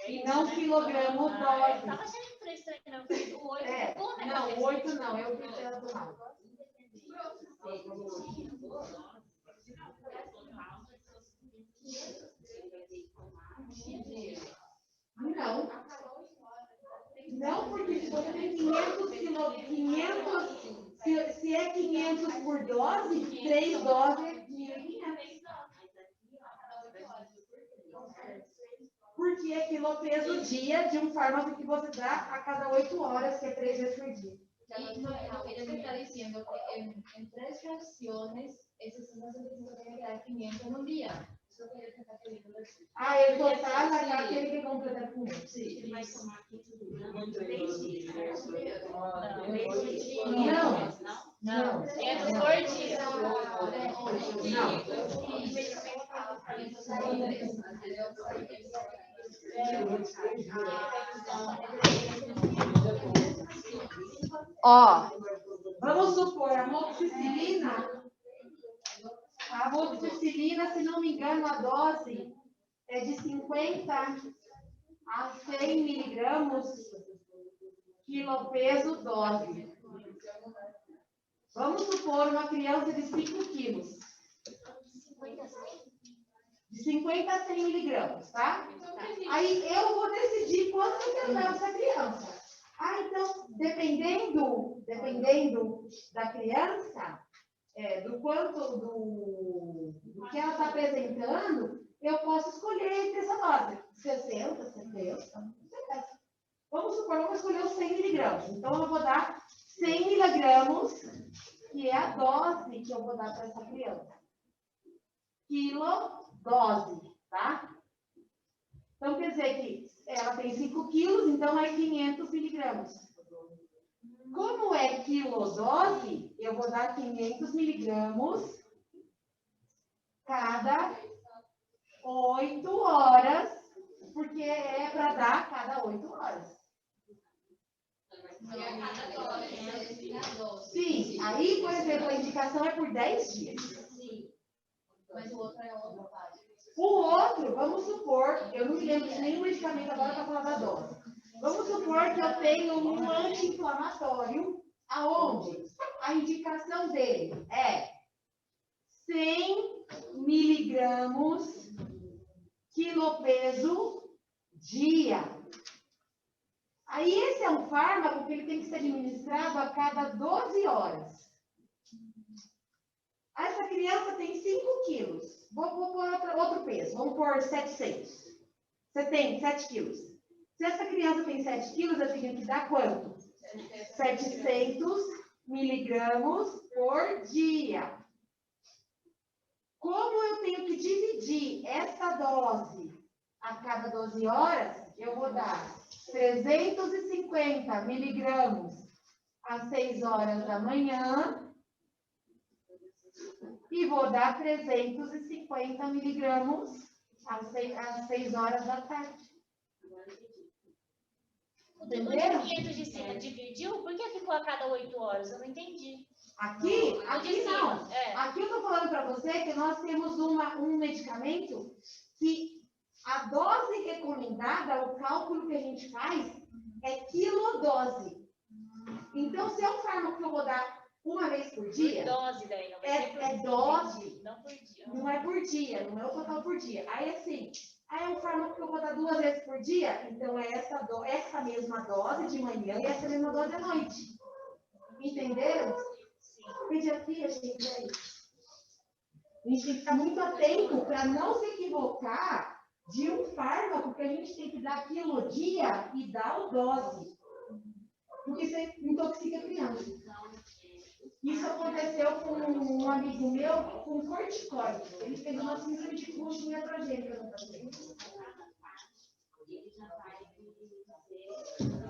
E não quilogramo dose. Tava achando que preço não. O 8 É, não, o 8 não, eu que tinha tomado. Não. Não, porque se você tem 500 se é 500 por dose, 3 doses é 1.500. Porque é quilo-peso dia de um fármaco que você dá a cada 8 horas, que é 3 vezes por dia. Ella me está diciendo que en 3 fracciones, ese 175 tiene que dar 500 en un día. Eso que ella está queriendo decir. Ah, el total vai dar aquele que completa com 1. Sim, ele vai somar aqui tudo. Não. 500 por dia. Ó, vamos supor, a amoxicilina, se não me engano, a dose é de 50 a 100 miligramas, quilo-peso dose. Vamos supor uma criança de 5 quilos. De 50 a 100 miligramas, tá? Aí eu vou decidir quanto eu quero dar essa criança. Ah, então, dependendo da criança, do quanto, do que ela está apresentando, eu posso escolher entre essa dose. 60, 70, vamos supor, vamos escolher os 100 miligramas. Então, eu vou dar 100 miligramas, que é a dose que eu vou dar para essa criança. Quilo-dose, tá? Então, quer dizer que ela tem 5 quilos, então é 500 miligramas. Como é quilodose, eu vou dar 500 miligramas cada 8 horas, porque é para dar cada 8 horas. Sim, aí, por exemplo, a indicação é por 10 dias. Sim, mas o outro é outra parte. O outro, vamos supor, eu não me lembro de nenhum medicamento agora para falar da dose. Vamos supor que eu tenho um anti-inflamatório, aonde a indicação dele é 100 miligramas quilo-peso dia. Aí esse é um fármaco que ele tem que ser administrado a cada 12 horas. Essa criança tem 5 quilos. Vou pôr outro peso. Vamos pôr 700. Você tem 7 quilos. Se essa criança tem 7 quilos, eu tenho que dar quanto? 700 miligramas por dia. Como eu tenho que dividir essa dose a cada 12 horas, eu vou dar 350 miligramas às 6 horas da manhã e vou dar 350 miligramas às 6 horas da tarde. Entenderam? O 500 de cima dividiu? Por que ficou a cada 8 horas? Eu não entendi. Aqui não. É. Aqui eu estou falando para você que nós temos um medicamento que a dose recomendada, o cálculo que a gente faz, é quilodose. Então, se é um fármaco que eu vou dar uma vez por dia, Dose daí, não vai ser por é dia. dose. Não por dia. Não é por dia, não é o total por dia. Aí, assim, é um fármaco que eu vou dar 2 vezes por dia, então é essa mesma dose de manhã e essa mesma dose à noite. Entenderam? Pediatria, gente, é isso. A gente tem que ficar muito atento para não se equivocar de um fármaco que a gente tem que dar aquilo dia e dar o dose. Porque isso intoxica a criança. Isso aconteceu com um amigo meu com corticoide. Ele fez uma síndrome de Cushing iatrogênica no paciente.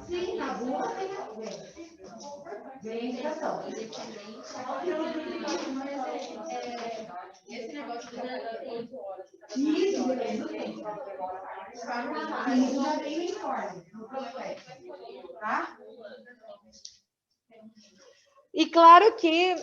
Sim, na bula vem a indicação. Esse negócio de 8 horas. Isso, depende do tempo. Isso já vem no informe, no prospecto. Tá? E claro que